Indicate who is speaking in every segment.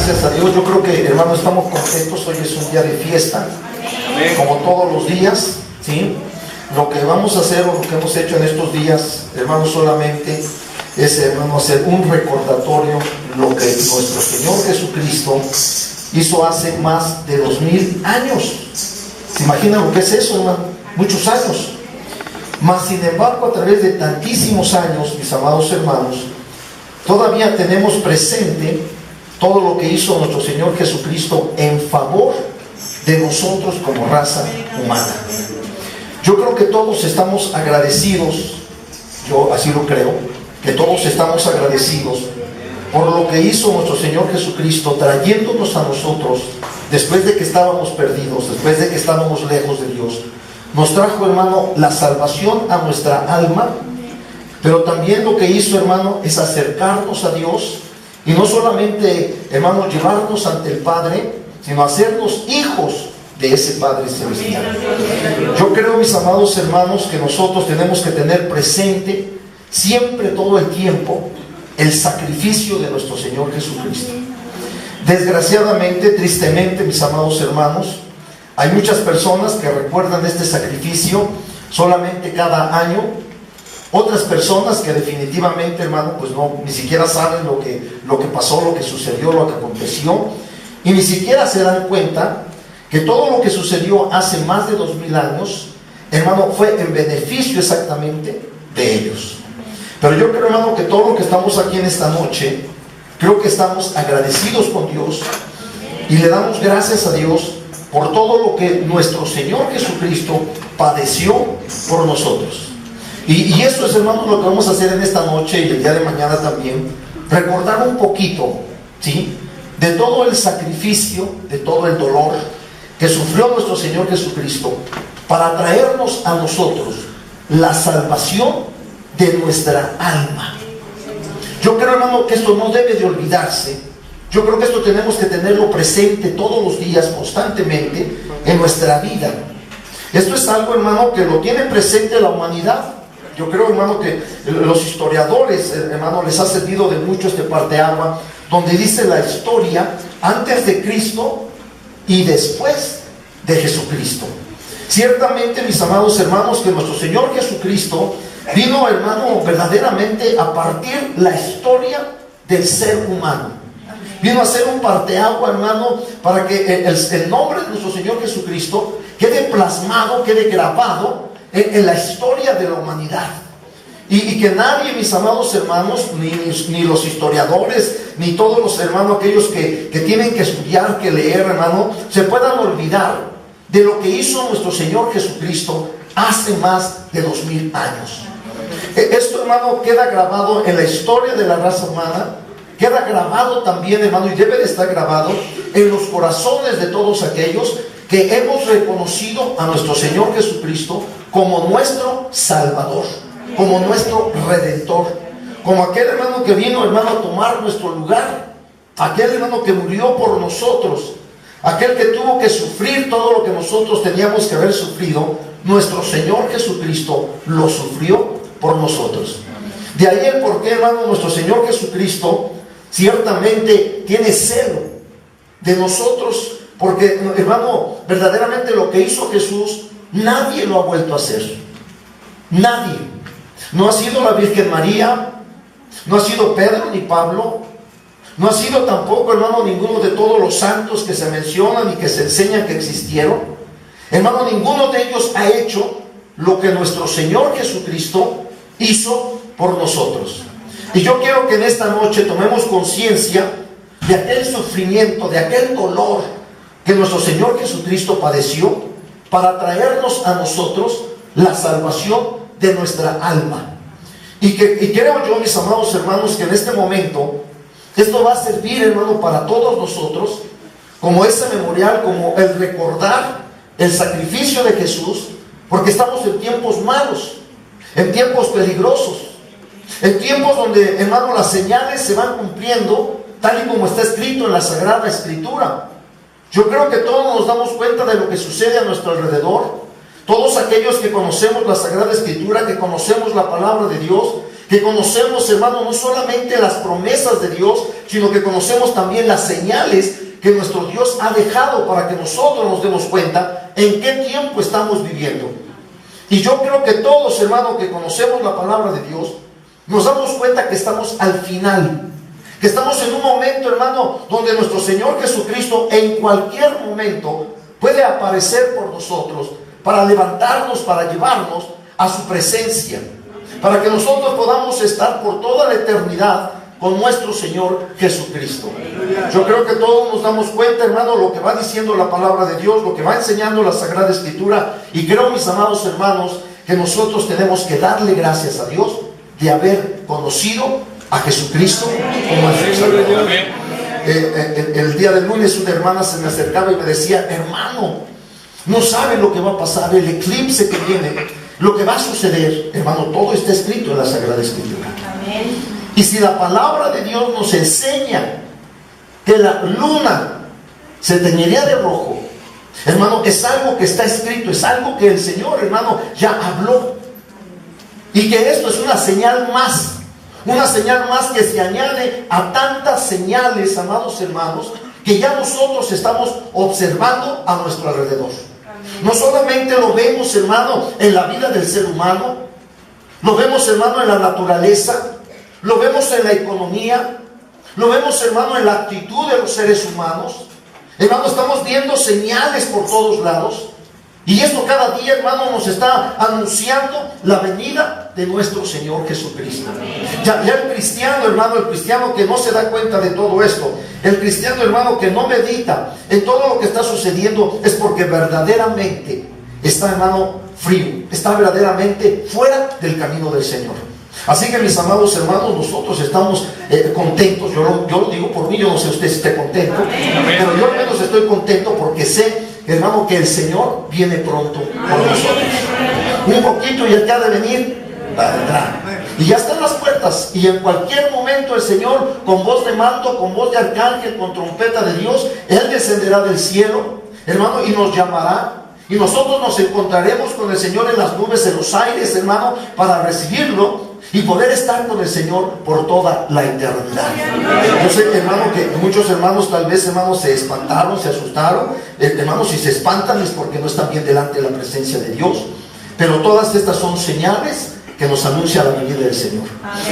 Speaker 1: gracias a Dios. Yo creo que, hermano, estamos contentos. Hoy es un día de fiesta, como todos los días, ¿sí? Lo que vamos a hacer o lo que hemos hecho en estos días, hermano, solamente es, hermano, hacer un recordatorio lo que nuestro Señor Jesucristo hizo hace más de 2000 años. ¿Se imaginan lo que es eso, hermano? Muchos años. Mas, sin embargo, a través de tantísimos años, mis amados hermanos, todavía tenemos presente todo lo que hizo nuestro Señor Jesucristo en favor de nosotros como raza humana. Yo creo que todos estamos agradecidos, yo así lo creo, que todos estamos agradecidos por lo que hizo nuestro Señor Jesucristo trayéndonos a nosotros después de que estábamos perdidos, después de que estábamos lejos de Dios. Nos trajo, hermano, la salvación a nuestra alma, pero también lo que hizo, hermano, es acercarnos a Dios y no solamente, hermano, llevarnos ante el Padre, sino hacernos hijos de ese Padre celestial. Yo creo, mis amados hermanos, que nosotros tenemos que tener presente siempre, todo el tiempo, el sacrificio de nuestro Señor Jesucristo. Desgraciadamente, tristemente, mis amados hermanos, hay muchas personas que recuerdan este sacrificio solamente cada año. Otras personas que definitivamente, hermano, pues no, ni siquiera saben lo que pasó, lo que sucedió, lo que aconteció, y ni siquiera se dan cuenta que todo lo que sucedió hace más de 2000 años, hermano, fue en beneficio exactamente de ellos. Pero yo creo, hermano, que todo lo que estamos aquí en esta noche, creo que estamos agradecidos con Dios y le damos gracias a Dios por todo lo que nuestro Señor Jesucristo padeció por nosotros. Y eso es, hermanos, lo que vamos a hacer en esta noche y el día de mañana también. Recordar un poquito, ¿sí?, de todo el sacrificio, de todo el dolor que sufrió nuestro Señor Jesucristo para traernos a nosotros la salvación de nuestra alma. Yo creo, hermano, que esto no debe de olvidarse. Yo creo que esto tenemos que tenerlo presente todos los días, constantemente, en nuestra vida. Esto es algo, hermano, que lo tiene presente la humanidad. Yo creo, hermano, que los historiadores, hermano, les ha servido de mucho este parteaguas, donde dice la historia antes de Cristo y después de Jesucristo. Ciertamente, mis amados hermanos, que nuestro Señor Jesucristo vino, hermano, verdaderamente a partir la historia del ser humano. Vino a ser un parteaguas, hermano, para que el nombre de nuestro Señor Jesucristo quede plasmado, quede grabado en la historia de la humanidad. Y que nadie, mis amados hermanos, ni los historiadores, ni todos los hermanos, aquellos que tienen que estudiar, que leer, hermano, se puedan olvidar de lo que hizo nuestro Señor Jesucristo hace más de 2000 años. Esto, hermano, queda grabado en la historia de la raza humana, queda grabado también, hermano, y debe de estar grabado en los corazones de todos aquellos que hemos reconocido a nuestro Señor Jesucristo como nuestro Salvador, como nuestro Redentor, como aquel, hermano, que vino, hermano, a tomar nuestro lugar, aquel, hermano, que murió por nosotros, aquel que tuvo que sufrir todo lo que nosotros teníamos que haber sufrido. Nuestro Señor Jesucristo lo sufrió por nosotros. De ahí el por qué, hermano, nuestro Señor Jesucristo ciertamente tiene celo de nosotros, porque, hermano, verdaderamente lo que hizo Jesús, nadie lo ha vuelto a hacer. Nadie. No ha sido la Virgen María, no ha sido Pedro ni Pablo, no ha sido tampoco, hermano, ninguno de todos los santos que se mencionan y que se enseñan que existieron. Hermano, ninguno de ellos ha hecho lo que nuestro Señor Jesucristo hizo por nosotros. Y yo quiero que en esta noche tomemos conciencia de aquel sufrimiento, de aquel dolor que nuestro Señor Jesucristo padeció para traernos a nosotros la salvación de nuestra alma. Y creo yo, mis amados hermanos, que en este momento esto va a servir, hermano, para todos nosotros como ese memorial, como el recordar el sacrificio de Jesús, porque estamos en tiempos malos, en tiempos peligrosos, en tiempos donde, hermano, las señales se van cumpliendo tal y como está escrito en la Sagrada Escritura. Yo creo que todos nos damos cuenta de lo que sucede a nuestro alrededor. Todos aquellos que conocemos la Sagrada Escritura, que conocemos la palabra de Dios, que conocemos, hermano, no solamente las promesas de Dios, sino que conocemos también las señales que nuestro Dios ha dejado para que nosotros nos demos cuenta en qué tiempo estamos viviendo. Y yo creo que todos, hermano, que conocemos la palabra de Dios, nos damos cuenta que estamos al final, que estamos en un momento, hermano, donde nuestro Señor Jesucristo en cualquier momento puede aparecer por nosotros para levantarnos, para llevarnos a su presencia, para que nosotros podamos estar por toda la eternidad con nuestro Señor Jesucristo. Yo creo que todos nos damos cuenta, hermano, lo que va diciendo la palabra de Dios, lo que va enseñando la Sagrada Escritura, y creo, mis amados hermanos, que nosotros tenemos que darle gracias a Dios de haber conocido a Jesucristo como nuestro Salvador. El día del lunes una hermana se me acercaba y me decía: hermano, no sabe lo que va a pasar, el eclipse que viene, lo que va a suceder. Hermano, todo está escrito en la Sagrada Escritura. Amén. Y si la palabra de Dios nos enseña que la luna se teñiría de rojo, hermano, es algo que está escrito, es algo que el Señor, hermano, ya habló. Y que esto es una señal más que se añade a tantas señales, amados hermanos, que ya nosotros estamos observando a nuestro alrededor. No solamente lo vemos, hermano, en la vida del ser humano, lo vemos, hermano, en la naturaleza, lo vemos en la economía, lo vemos, hermano, en la actitud de los seres humanos. Hermano, estamos viendo señales por todos lados. Y esto cada día, hermano, nos está anunciando la venida de nuestro Señor Jesucristo. Ya el cristiano, hermano, el cristiano que no se da cuenta de todo esto, el cristiano, hermano, que no medita en todo lo que está sucediendo, es porque verdaderamente está, hermano, frío, está verdaderamente fuera del camino del Señor. Así que, mis amados hermanos, nosotros estamos contentos. Yo lo digo por mí, yo no sé usted si esté contento, pero yo al menos estoy contento porque sé, hermano, que el Señor viene pronto por nosotros. Un poquito y el que ha de venir vendrá. Y ya están las puertas, y en cualquier momento el Señor, con voz de mando, con voz de arcángel, con trompeta de Dios, Él descenderá del cielo, hermano, y nos llamará. Y nosotros nos encontraremos con el Señor en las nubes, en los aires, hermano, para recibirlo y poder estar con el Señor por toda la eternidad. Yo sé, hermano, que muchos hermanos tal vez, hermanos, se espantaron, se asustaron. Hermanos, si se espantan es porque no están bien delante de la presencia de Dios. Pero todas estas son señales que nos anuncia la venida del Señor.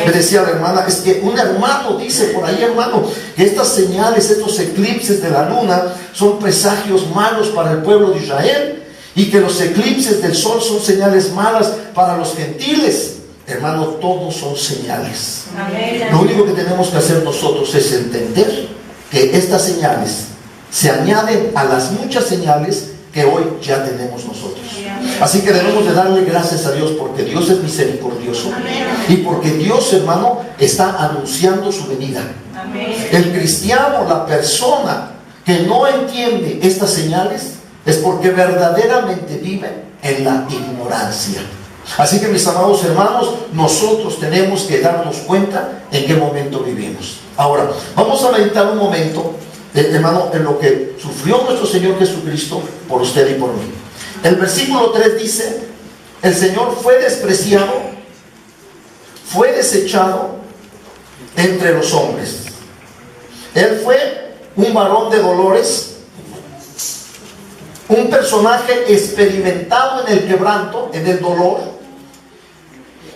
Speaker 1: Me decía la hermana, es que un hermano dice por ahí, hermano, que estas señales, estos eclipses de la luna son presagios malos para el pueblo de Israel, y que los eclipses del sol son señales malas para los gentiles. Hermano, todos son señales. Lo único que tenemos que hacer nosotros es entender que estas señales se añaden a las muchas señales que hoy ya tenemos nosotros. Así que debemos de darle gracias a Dios, porque Dios es misericordioso y porque Dios, hermano, está anunciando su venida. El cristiano, la persona que no entiende estas señales, es porque verdaderamente vive en la ignorancia. Así que, mis amados hermanos, nosotros tenemos que darnos cuenta en qué momento vivimos. Ahora, vamos a meditar un momento, hermano, en lo que sufrió nuestro Señor Jesucristo por usted y por mí. El versículo 3 dice: el Señor fue despreciado, fue desechado entre los hombres. Él fue un varón de dolores, un personaje experimentado en el quebranto, en el dolor,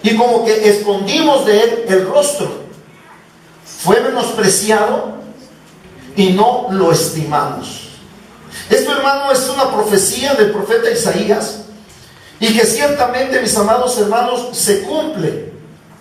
Speaker 1: y como que escondimos de él el rostro. Fue menospreciado y no lo estimamos. Esto, hermano, es una profecía del profeta Isaías, y que ciertamente, mis amados hermanos, se cumple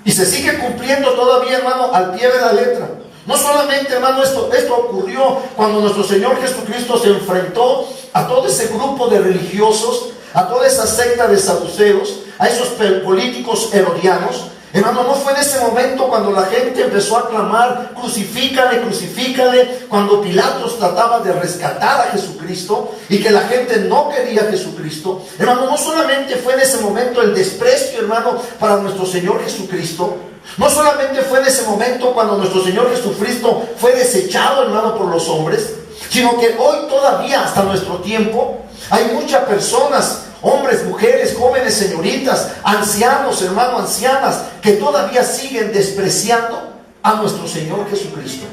Speaker 1: y se sigue cumpliendo todavía, hermano, al pie de la letra. No solamente, hermano, esto ocurrió cuando nuestro Señor Jesucristo se enfrentó a todo ese grupo de religiosos, a toda esa secta de saduceos, a esos políticos herodianos. Hermano, no fue en ese momento cuando la gente empezó a clamar: crucifícale, crucícale, cuando Pilatos trataba de rescatar a Jesucristo y que la gente no quería a Jesucristo. Hermano, no solamente fue en ese momento el desprecio, hermano, para nuestro Señor Jesucristo. No solamente fue en ese momento cuando nuestro Señor Jesucristo fue desechado, hermano, por los hombres, sino que hoy todavía, hasta nuestro tiempo, hay muchas personas hombres, mujeres, jóvenes, señoritas, ancianos, hermano, ancianas, que todavía siguen despreciando a nuestro Señor Jesucristo.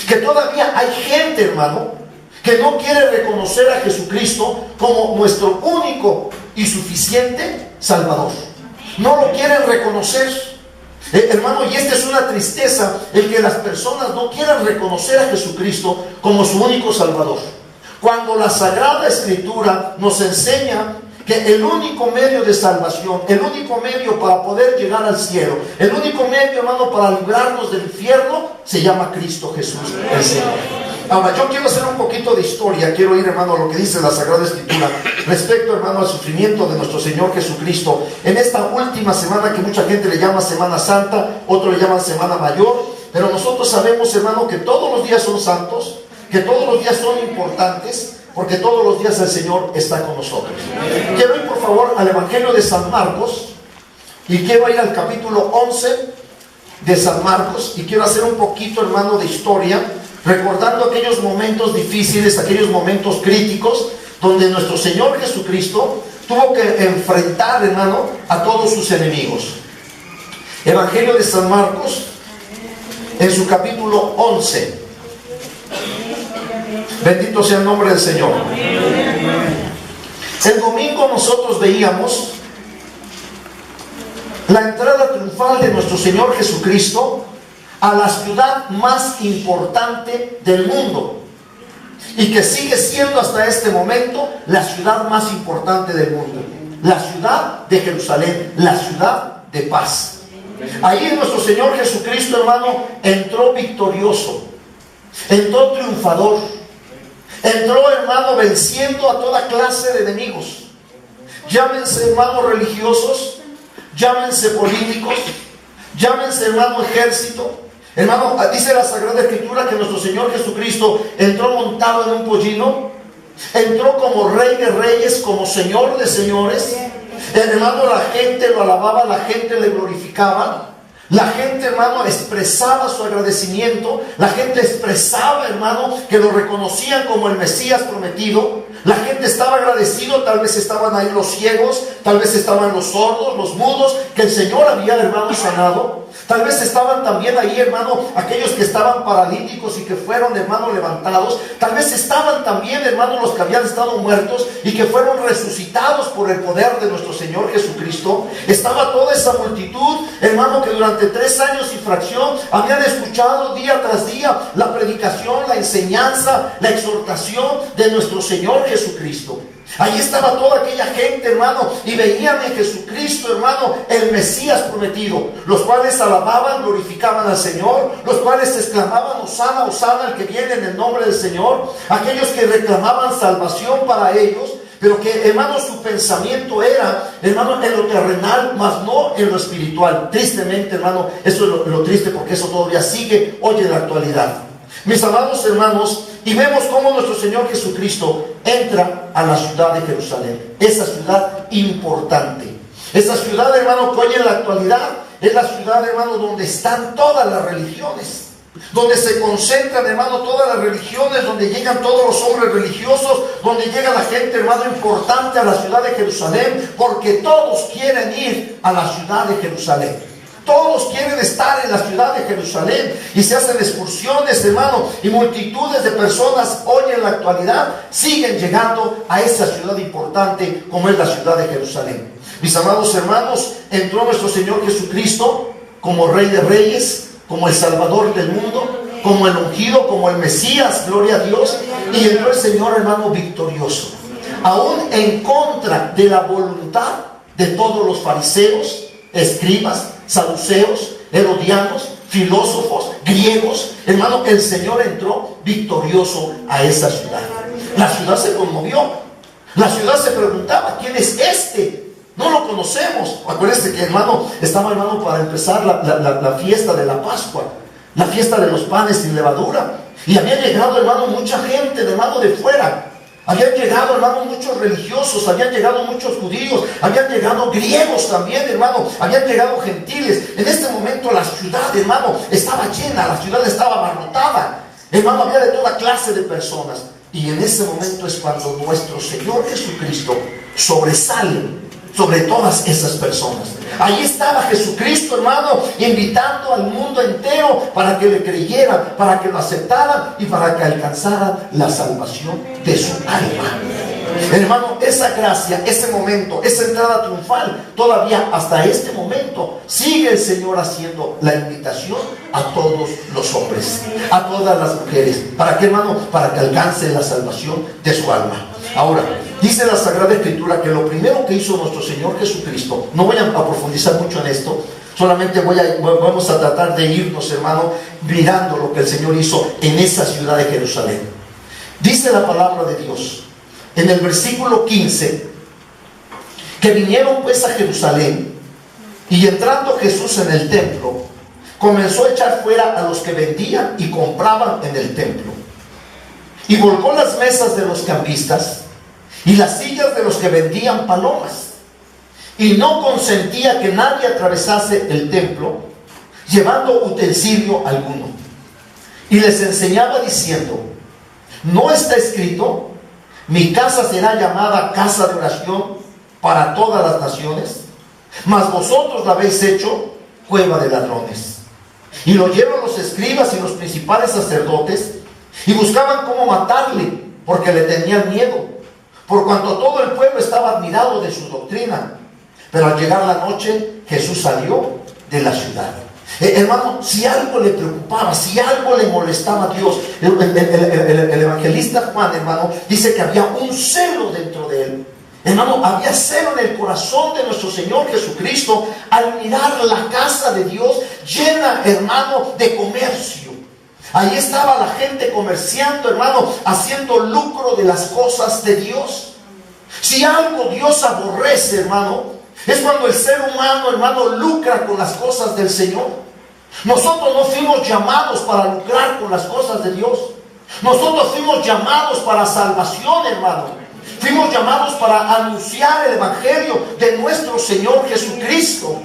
Speaker 1: Que todavía hay gente, hermano, que no quiere reconocer a Jesucristo como nuestro único y suficiente Salvador. No lo quieren reconocer. Hermano, y esta es una tristeza, el que las personas no quieran reconocer a Jesucristo como su único Salvador. Cuando la Sagrada Escritura nos enseña que el único medio de salvación, el único medio para poder llegar al cielo, el único medio, hermano, para librarnos del infierno, se llama Cristo Jesús, el Señor. Ahora, yo quiero hacer un poquito de historia, quiero ir, hermano, a lo que dice la Sagrada Escritura respecto, hermano, al sufrimiento de nuestro Señor Jesucristo en esta última semana que mucha gente le llama Semana Santa, otros le llaman Semana Mayor, pero nosotros sabemos, hermano, que todos los días son santos, que todos los días son importantes, porque todos los días el Señor está con nosotros. Quiero ir, por favor, al Evangelio de San Marcos, y quiero ir al capítulo 11 de San Marcos, y quiero hacer un poquito, hermano, de historia, recordando aquellos momentos difíciles, aquellos momentos críticos, donde nuestro Señor Jesucristo tuvo que enfrentar, hermano, a todos sus enemigos. Evangelio de San Marcos, en su capítulo 11. Bendito sea el nombre del Señor. El domingo nosotros veíamos la entrada triunfal de nuestro Señor Jesucristo a la ciudad más importante del mundo, y que sigue siendo hasta este momento la ciudad más importante del mundo, la ciudad de Jerusalén, la ciudad de paz. Ahí nuestro Señor Jesucristo, hermano, entró victorioso, entró triunfador, entró, hermano, venciendo a toda clase de enemigos. Llámense, hermanos, religiosos, llámense políticos, llámense, hermano, ejército. Hermano, dice la Sagrada Escritura que nuestro Señor Jesucristo entró montado en un pollino, entró como Rey de Reyes, como Señor de Señores. Hermano, la gente lo alababa, la gente le glorificaba. La gente, hermano, expresaba su agradecimiento. La gente expresaba, hermano, que lo reconocían como el Mesías prometido. La gente estaba agradecido. Tal vez estaban ahí los ciegos, tal vez estaban los sordos, los mudos, que el Señor había, hermano, sanado. Tal vez estaban también ahí, hermano, aquellos que estaban paralíticos y que fueron, hermano, levantados. Tal vez estaban también, hermano, los que habían estado muertos y que fueron resucitados por el poder de nuestro Señor Jesucristo. Estaba toda esa multitud, hermano, que durante 3 años y fracción habían escuchado día tras día la predicación, la enseñanza, la exhortación de nuestro Señor Jesucristo. Ahí estaba toda aquella gente, hermano, y veían en Jesucristo, hermano, el Mesías prometido, los cuales alababan, glorificaban al Señor, los cuales exclamaban: Hosana, Hosana, el que viene en el nombre del Señor. Aquellos que reclamaban salvación para ellos, pero que, hermano, su pensamiento era, hermano, en lo terrenal, mas no en lo espiritual. Tristemente, hermano, eso es lo triste, porque eso todavía sigue hoy en la actualidad. Mis amados hermanos, y vemos cómo nuestro Señor Jesucristo entra a la ciudad de Jerusalén, esa ciudad importante, esa ciudad, hermano, que hoy en la actualidad es la ciudad, hermano, donde están todas las religiones, donde se concentran, hermano, todas las religiones, donde llegan todos los hombres religiosos, donde llega la gente, hermano, importante a la ciudad de Jerusalén, porque todos quieren ir a la ciudad de Jerusalén. Todos quieren estar en la ciudad de Jerusalén, y se hacen excursiones, hermano, y multitudes de personas hoy en la actualidad siguen llegando a esa ciudad importante como es la ciudad de Jerusalén. Mis amados hermanos, entró nuestro Señor Jesucristo como Rey de Reyes, como el Salvador del mundo, como el ungido, como el Mesías, gloria a Dios, y entró el Señor, hermano, victorioso, aún en contra de la voluntad de todos los fariseos, escribas, saduceos, herodianos, filósofos, griegos. Hermano, el Señor entró victorioso a esa ciudad. La ciudad se conmovió. La ciudad se preguntaba: ¿quién es este? No lo conocemos. Acuérdense que, hermano, estaba, hermano, para empezar la fiesta de la Pascua, la fiesta de los panes sin levadura, y había llegado, hermano, mucha gente, hermano, de fuera. Habían llegado, hermano, muchos religiosos, habían llegado muchos judíos, habían llegado griegos también, hermano, habían llegado gentiles. En este momento la ciudad, hermano, estaba llena, la ciudad estaba abarrotada. Hermano, había de toda clase de personas. Y en ese momento es cuando nuestro Señor Jesucristo sobresale sobre todas esas personas. Ahí estaba Jesucristo, hermano, invitando al mundo entero para que le creyeran, para que lo aceptaran y para que alcanzaran la salvación de su alma. Hermano, esa gracia, ese momento, esa entrada triunfal, todavía hasta este momento sigue el Señor haciendo la invitación a todos los hombres, a todas las mujeres. ¿Para qué, hermano? Para que alcancen la salvación de su alma. Ahora, dice la Sagrada Escritura que lo primero que hizo nuestro Señor Jesucristo, no voy a profundizar mucho en esto, solamente vamos a tratar de irnos, hermano, mirando lo que el Señor hizo en esa ciudad de Jerusalén. Dice la palabra de Dios en el versículo 15, que vinieron pues a Jerusalén, y entrando Jesús en el templo, comenzó a echar fuera a los que vendían y compraban en el templo, y volcó las mesas de los cambistas y las sillas de los que vendían palomas, y no consentía que nadie atravesase el templo llevando utensilio alguno. Y les enseñaba diciendo: ¿no está escrito: mi casa será llamada casa de oración para todas las naciones? Mas vosotros la habéis hecho cueva de ladrones. Y lo oyeron los escribas y los principales sacerdotes, y buscaban cómo matarle, porque le tenían miedo, por cuanto todo el pueblo estaba admirado de su doctrina. Pero al llegar la noche, Jesús salió de la ciudad. Hermano, si algo le preocupaba, si algo le molestaba a Dios, el evangelista Juan, hermano, dice que había un celo dentro de él. Hermano, había celo en el corazón de nuestro Señor Jesucristo al mirar la casa de Dios llena, hermano, de comercio. Ahí estaba la gente comerciando, hermano, haciendo lucro de las cosas de Dios. Si algo Dios aborrece, hermano, es cuando el ser humano, hermano, lucra con las cosas del Señor. Nosotros no fuimos llamados para lucrar con las cosas de Dios. Nosotros fuimos llamados para salvación, hermano. Fuimos llamados para anunciar el evangelio de nuestro Señor Jesucristo.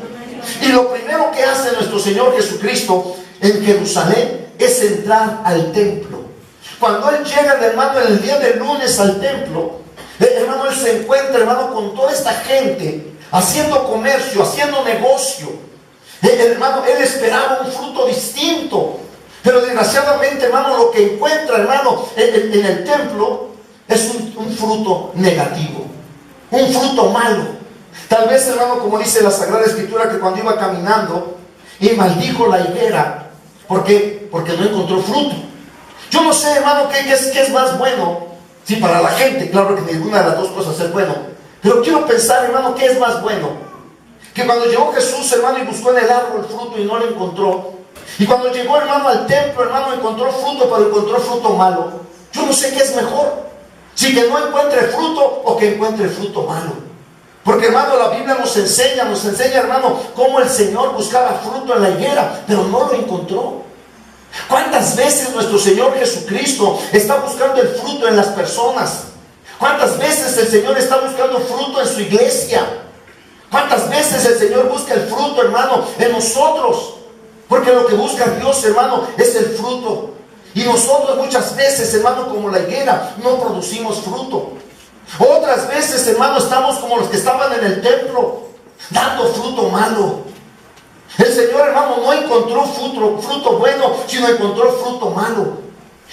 Speaker 1: Y lo primero que hace nuestro Señor Jesucristo en Jerusalén es entrar al templo. Cuando Él llega, hermano, en el día del lunes al templo, hermano, Él se encuentra, hermano, con toda esta gente haciendo comercio, haciendo negocio. Hermano, Él esperaba un fruto distinto, pero desgraciadamente, hermano, lo que encuentra, hermano, en el templo es un fruto negativo, un fruto malo. Tal vez, hermano, como dice la Sagrada Escritura, que cuando iba caminando y maldijo la higuera, ¿por qué? Porque no encontró fruto. Yo no sé, hermano, qué es más bueno. Sí, para la gente, claro que ninguna de las dos cosas es bueno, pero quiero pensar, hermano, ¿qué es más bueno? Que cuando llegó Jesús, hermano, y buscó en el árbol fruto y no lo encontró. Y cuando llegó, hermano, al templo, hermano, encontró fruto, pero encontró fruto malo. Yo no sé qué es mejor. Si que no encuentre fruto o que encuentre fruto malo. Porque, hermano, la Biblia nos enseña, hermano, cómo el Señor buscaba fruto en la higuera, pero no lo encontró. ¿Cuántas veces nuestro Señor Jesucristo está buscando el fruto en las personas? ¿Cuántas veces el Señor está buscando fruto en su iglesia? ¿Cuántas veces el Señor busca el fruto, hermano, en nosotros? Porque lo que busca Dios, hermano, es el fruto. Y nosotros muchas veces, hermano, como la higuera, no producimos fruto. Otras veces, hermano, estamos como los que estaban en el templo, dando fruto malo. El Señor, hermano, no encontró fruto bueno, sino encontró fruto malo.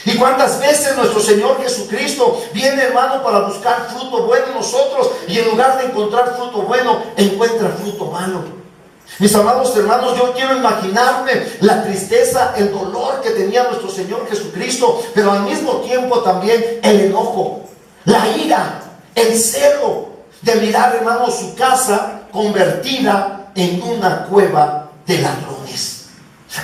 Speaker 1: ¿Y cuántas veces nuestro Señor Jesucristo viene, hermano, para buscar fruto bueno en nosotros, y en lugar de encontrar fruto bueno, encuentra fruto malo? Mis amados hermanos, yo quiero imaginarme la tristeza, el dolor que tenía nuestro Señor Jesucristo, pero al mismo tiempo también el enojo, la ira, el celo de mirar, hermano, su casa convertida en una cueva de ladrones.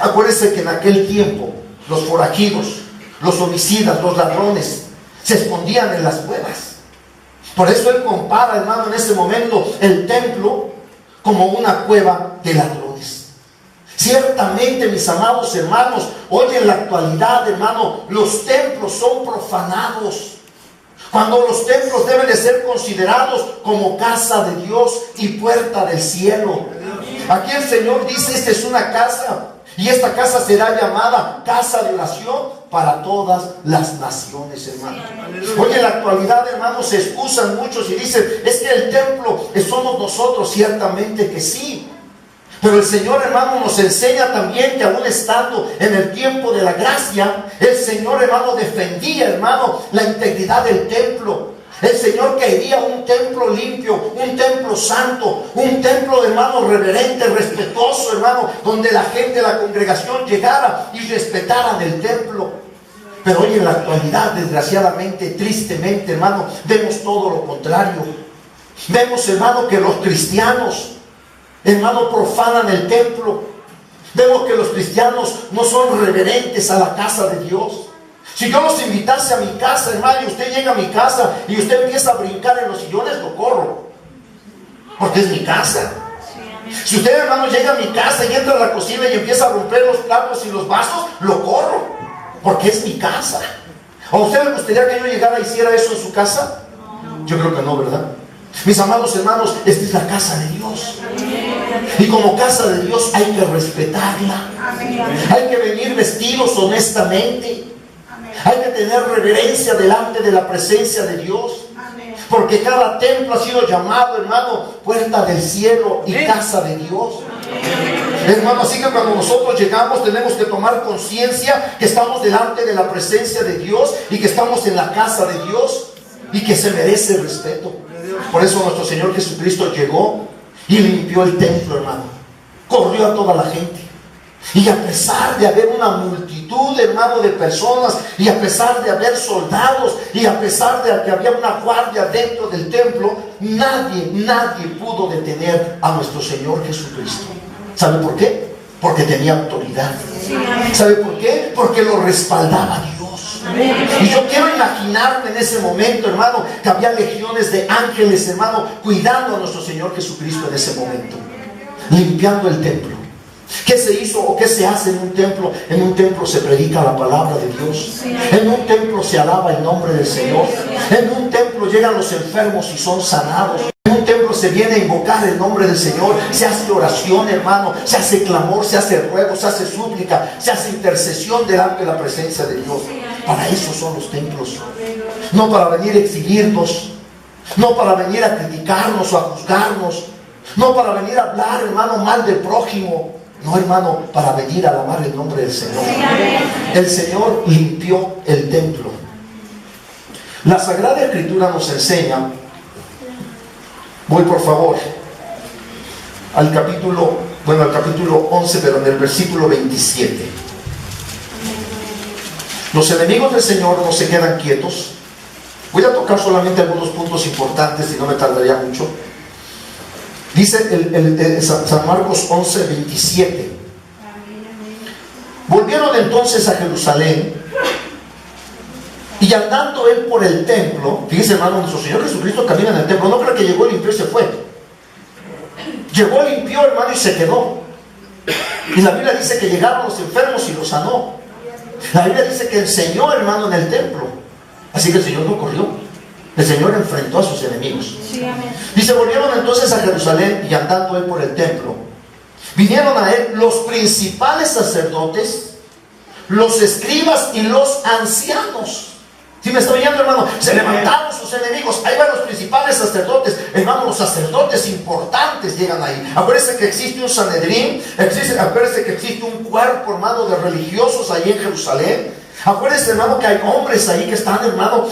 Speaker 1: Acuérdense que en aquel tiempo los forajidos, los homicidas, los ladrones se escondían en las cuevas. Por eso Él compara, hermano, en ese momento el templo como una cueva de ladrones. Ciertamente, mis amados hermanos, hoy en la actualidad, hermano, los templos son profanados, cuando los templos deben de ser considerados como casa de Dios y puerta del cielo. Aquí el Señor dice: esta es una casa. Y esta casa será llamada casa de oración para todas las naciones, hermano. Hoy en la actualidad, hermanos, se excusan muchos y dicen, es que el templo somos nosotros. Ciertamente que sí. Pero el Señor, hermano, nos enseña también que aún estando en el tiempo de la gracia, el Señor, hermano, defendía, hermano, la integridad del templo. El Señor quería un templo limpio, un templo santo, un templo, hermano, reverente, respetuoso, hermano, donde la gente, la congregación llegara y respetaran el templo. Pero hoy en la actualidad, desgraciadamente, tristemente, hermano, vemos todo lo contrario. Vemos, hermano, que los cristianos, hermano, profanan el templo. Vemos que los cristianos no son reverentes a la casa de Dios. Si yo los invitase a mi casa, hermano, y usted llega a mi casa y usted empieza a brincar en los sillones, lo corro, porque es mi casa. Si usted, hermano, llega a mi casa y entra a la cocina y empieza a romper los platos y los vasos, lo corro, porque es mi casa. ¿A usted le gustaría que yo llegara e hiciera eso en su casa? Yo creo que no, ¿verdad? Mis amados hermanos, esta es la casa de Dios. Y como casa de Dios hay que respetarla. Hay que venir vestidos honestamente. Hay que tener reverencia delante de la presencia de Dios. Porque cada templo ha sido llamado, hermano, puerta del cielo y casa de Dios. Hermano, así que cuando nosotros llegamos tenemos que tomar conciencia que estamos delante de la presencia de Dios y que estamos en la casa de Dios y que se merece respeto. Por eso nuestro Señor Jesucristo llegó y limpió el templo, hermano. Corrió a toda la gente. Y a pesar de haber una multitud, hermano, de personas, y a pesar de haber soldados, y a pesar de que había una guardia dentro del templo, nadie pudo detener a nuestro Señor Jesucristo. ¿Sabe por qué? Porque tenía autoridad. ¿Sabe por qué? Porque lo respaldaba Dios. Y yo quiero imaginarme en ese momento, hermano, que había legiones de ángeles, hermano, cuidando a nuestro Señor Jesucristo en ese momento, limpiando el templo. ¿Qué se hizo o qué se hace en un templo? En un templo se predica la palabra de Dios. En un templo se alaba el nombre del Señor. En un templo llegan los enfermos y son sanados. En un templo se viene a invocar el nombre del Señor. Se hace oración, hermano. Se hace clamor, se hace ruego, se hace súplica, se hace intercesión delante de la presencia de Dios. Para eso son los templos. No para venir a exhibirnos. No para venir a criticarnos o a juzgarnos. No para venir a hablar, hermano, mal del prójimo. No, hermano, para venir a alabar el nombre del Señor. El Señor limpió el templo. La Sagrada Escritura nos enseña, voy por favor al capítulo 11, pero en el versículo 27. Los enemigos del Señor no se quedan quietos. Voy a tocar solamente algunos puntos importantes y no me tardaría mucho. Dice San Marcos 11, 27. Volvieron entonces a Jerusalén, y andando él por el templo, fíjese, hermano, nuestro Señor Jesucristo camina en el templo. No creo que llegó, limpió y se fue. Llegó, limpió, hermano, y se quedó. Y la Biblia dice que llegaron los enfermos y los sanó. La Biblia dice que enseñó, hermano, en el templo. Así que el Señor no corrió. El Señor enfrentó a sus enemigos. Dice, volvieron entonces a Jerusalén, y andando él por el templo, vinieron a él los principales sacerdotes, los escribas y los ancianos. ¿Sí me está oyendo, hermano? Se levantaron sus enemigos. Ahí van los principales sacerdotes, hermano, los sacerdotes importantes llegan ahí. Acuérdense que existe un Sanedrín, acuérdense que existe un cuerpo, hermano, de religiosos ahí en Jerusalén. Acuérdense, hermano, que hay hombres ahí que están, hermano,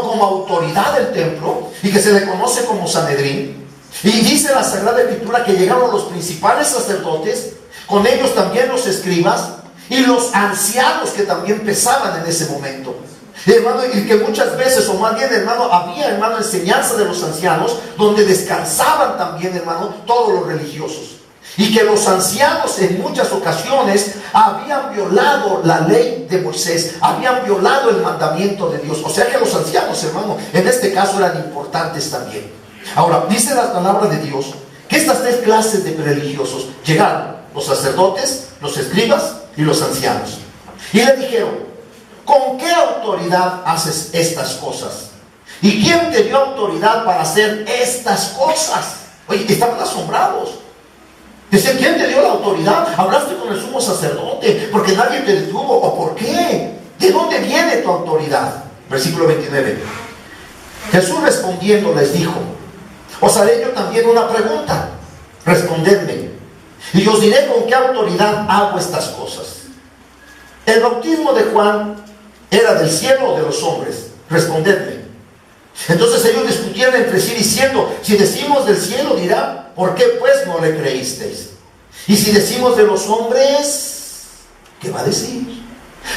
Speaker 1: como autoridad del templo y que se le conoce como Sanedrín. Y dice la Sagrada Escritura que llegaron los principales sacerdotes, con ellos también los escribas y los ancianos que también pesaban en ese momento. Hermano, y que muchas veces, o más bien, hermano, había, hermano, enseñanza de los ancianos donde descansaban también, hermano, todos los religiosos. Y que los ancianos en muchas ocasiones habían violado la ley de Moisés, habían violado el mandamiento de Dios. O sea que los ancianos, hermano, en este caso eran importantes también. Ahora, dice la palabra de Dios que estas tres clases de religiosos llegaron: los sacerdotes, los escribas y los ancianos. Y le dijeron: ¿con qué autoridad haces estas cosas? ¿Y quién te dio autoridad para hacer estas cosas? Oye, estaban asombrados. Dice, ¿quién te dio la autoridad? Hablaste con el sumo sacerdote, porque nadie te detuvo. ¿O por qué? ¿De dónde viene tu autoridad? Versículo 29. Jesús respondiendo les dijo, os haré yo también una pregunta. Respondedme, y os diré con qué autoridad hago estas cosas. ¿El bautismo de Juan era del cielo o de los hombres? Respondedme. Entonces ellos discutieron entre sí diciendo, si decimos del cielo, dirá, ¿por qué pues no le creísteis? Y si decimos de los hombres, ¿qué va a decir?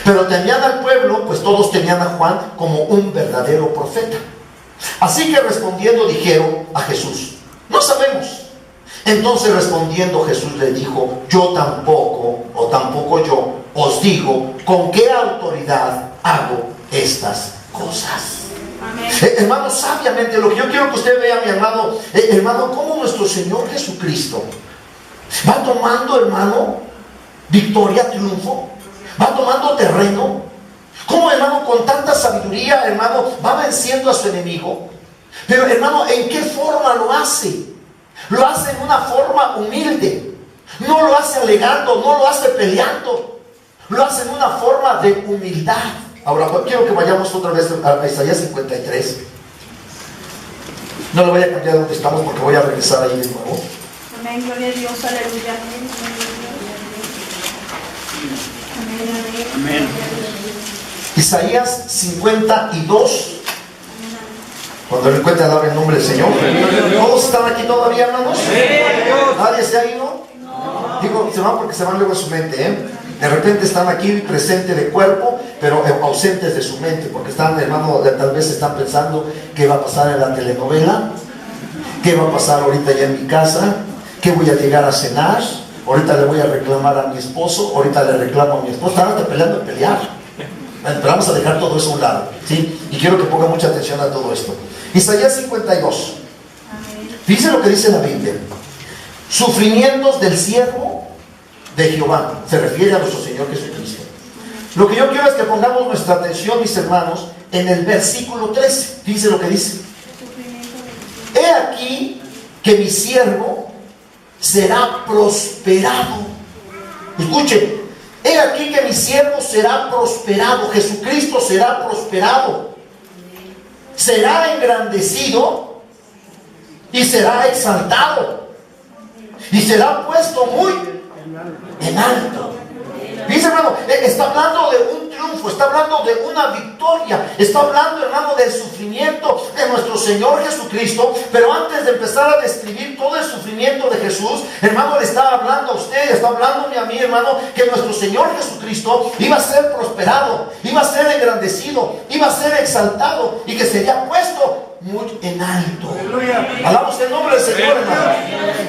Speaker 1: Pero temían al pueblo, pues todos tenían a Juan como un verdadero profeta. Así que respondiendo dijeron a Jesús, no sabemos. Entonces respondiendo Jesús le dijo, yo tampoco, o tampoco yo, os digo con qué autoridad hago estas cosas. Hermano, sabiamente, lo que yo quiero que usted vea, mi hermano, hermano, cómo nuestro Señor Jesucristo va tomando, hermano, victoria, triunfo, va tomando terreno, cómo, hermano, con tanta sabiduría, hermano, va venciendo a su enemigo. Pero, hermano, ¿en qué forma lo hace? Lo hace en una forma humilde, no lo hace alegando, no lo hace peleando, lo hace en una forma de humildad. Ahora quiero que vayamos otra vez a Isaías 53. No le voy a cambiar donde estamos porque voy a regresar ahí de nuevo.
Speaker 2: Amén, gloria a Dios, aleluya.
Speaker 3: Amén.
Speaker 1: Isaías 52. Cuando le encuentre, alabe el nombre del Señor. ¿Todos están aquí todavía, hermanos? ¿Nadie se ha ido? Digo, se van porque se van luego a su mente, ¿eh? De repente están aquí presentes de cuerpo, pero ausentes de su mente, porque están, hermano, tal vez están pensando qué va a pasar en la telenovela, qué va a pasar ahorita ya en mi casa, qué voy a llegar a cenar, ahorita le voy a reclamar a mi esposo, ahorita le reclamo a mi esposo. Están hasta peleando en pelear. Pero vamos a dejar todo eso a un lado, ¿sí? Y quiero que ponga mucha atención a todo esto. Isaías 52. Fíjense lo que dice la Biblia. Sufrimientos del siervo de Jehová. Se refiere a nuestro Señor Jesucristo. Lo que yo quiero es que pongamos nuestra atención, mis hermanos, en el versículo 13. Fíjense lo que dice. He aquí que mi siervo será prosperado. Escuchen. He aquí que mi siervo será prosperado. Jesucristo será prosperado. Será engrandecido y será exaltado. Y será puesto muy en alto. Dice, hermano, está hablando de un triunfo, está hablando de una victoria, está hablando, hermano, del sufrimiento de nuestro Señor Jesucristo. Pero antes de empezar a describir todo el sufrimiento de Jesús, hermano, le estaba hablando a usted, está hablándome a mí, hermano, que nuestro Señor Jesucristo iba a ser prosperado, iba a ser engrandecido, iba a ser exaltado y que sería puesto muy en alto. Alabamos el nombre del Señor, hermano.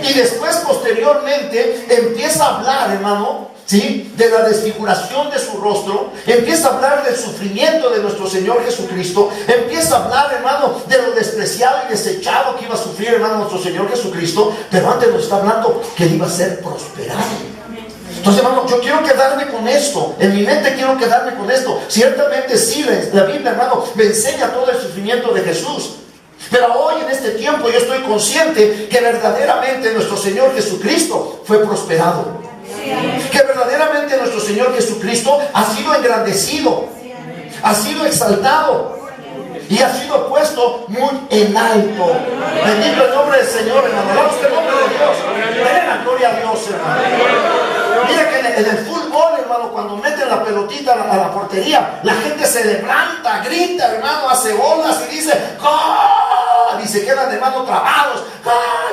Speaker 1: Y después, posteriormente, empieza a hablar, hermano, ¿sí?, de la desfiguración de su rostro. Empieza a hablar del sufrimiento de nuestro Señor Jesucristo. Empieza a hablar, hermano, de lo despreciado y desechado que iba a sufrir, hermano, nuestro Señor Jesucristo. Pero antes nos está hablando que él iba a ser prosperado. Entonces, hermano, yo quiero quedarme con esto. En mi mente quiero quedarme con esto. Ciertamente sí, la Biblia, hermano, me enseña todo el sufrimiento de Jesús. Pero hoy, en este tiempo, yo estoy consciente que verdaderamente nuestro Señor Jesucristo fue prosperado. Que verdaderamente nuestro Señor Jesucristo ha sido engrandecido, ha sido exaltado y ha sido puesto muy en alto. Bendito el nombre del Señor, hermano. Alabamos el nombre de Dios. Denle la gloria a Dios, hermano. Mira que en el fútbol, hermano, cuando meten la pelotita a la portería, la gente se levanta, grita, hermano, hace olas y dice ¡gol! Y se quedan, hermano, trabados.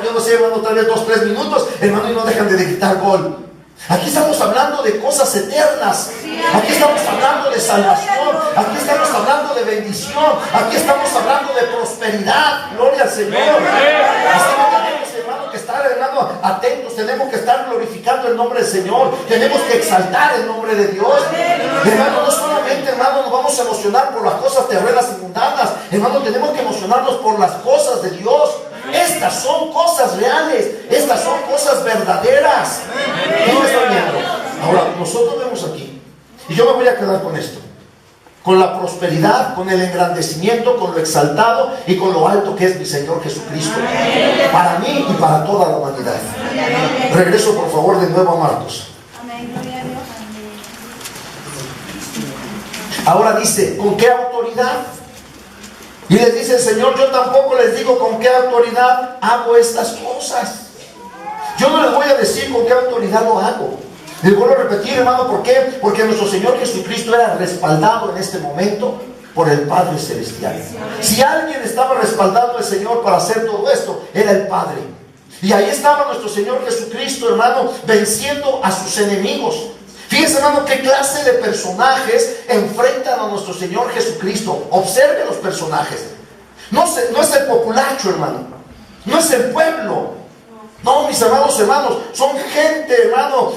Speaker 1: Yo no sé, hermano, tal vez 2-3 minutos, hermano, y no dejan de gritar gol. Aquí estamos hablando de cosas eternas. Aquí estamos hablando de salvación. Aquí estamos hablando de bendición. Aquí estamos hablando de prosperidad. Gloria al Señor. Así que tenemos, hermano, que estar, hermano, atentos. Tenemos que estar glorificando el nombre del Señor. Tenemos que exaltar el nombre de Dios. Hermano, no solamente, hermano, nos vamos a emocionar por las cosas terrenas y mundanas. Hermano, tenemos que emocionarnos por las cosas de Dios. Estas son cosas reales. Estas son cosas verdaderas. ¿Qué me está viendo? Ahora, nosotros vemos aquí, y yo me voy a quedar con esto. con la prosperidad, con el engrandecimiento, con lo exaltado y con lo alto que es mi Señor Jesucristo, para mí y para toda la humanidad. Regreso por favor de nuevo a Marcos. Ahora dice, ¿con qué autoridad? Y les dice el Señor, yo tampoco les digo con qué autoridad hago estas cosas. Yo no les voy a decir con qué autoridad lo hago. Les vuelvo a repetir, hermano, ¿por qué? Porque nuestro Señor Jesucristo era respaldado en este momento por el Padre Celestial. Si alguien estaba respaldando al Señor para hacer todo esto, era el Padre. Y ahí estaba nuestro Señor Jesucristo, hermano, venciendo a sus enemigos. Fíjense, hermano, qué clase de personajes enfrentan a nuestro Señor Jesucristo. Observe los personajes. No es el populacho, hermano. No es el pueblo. No, mis amados hermanos, son gente, hermano,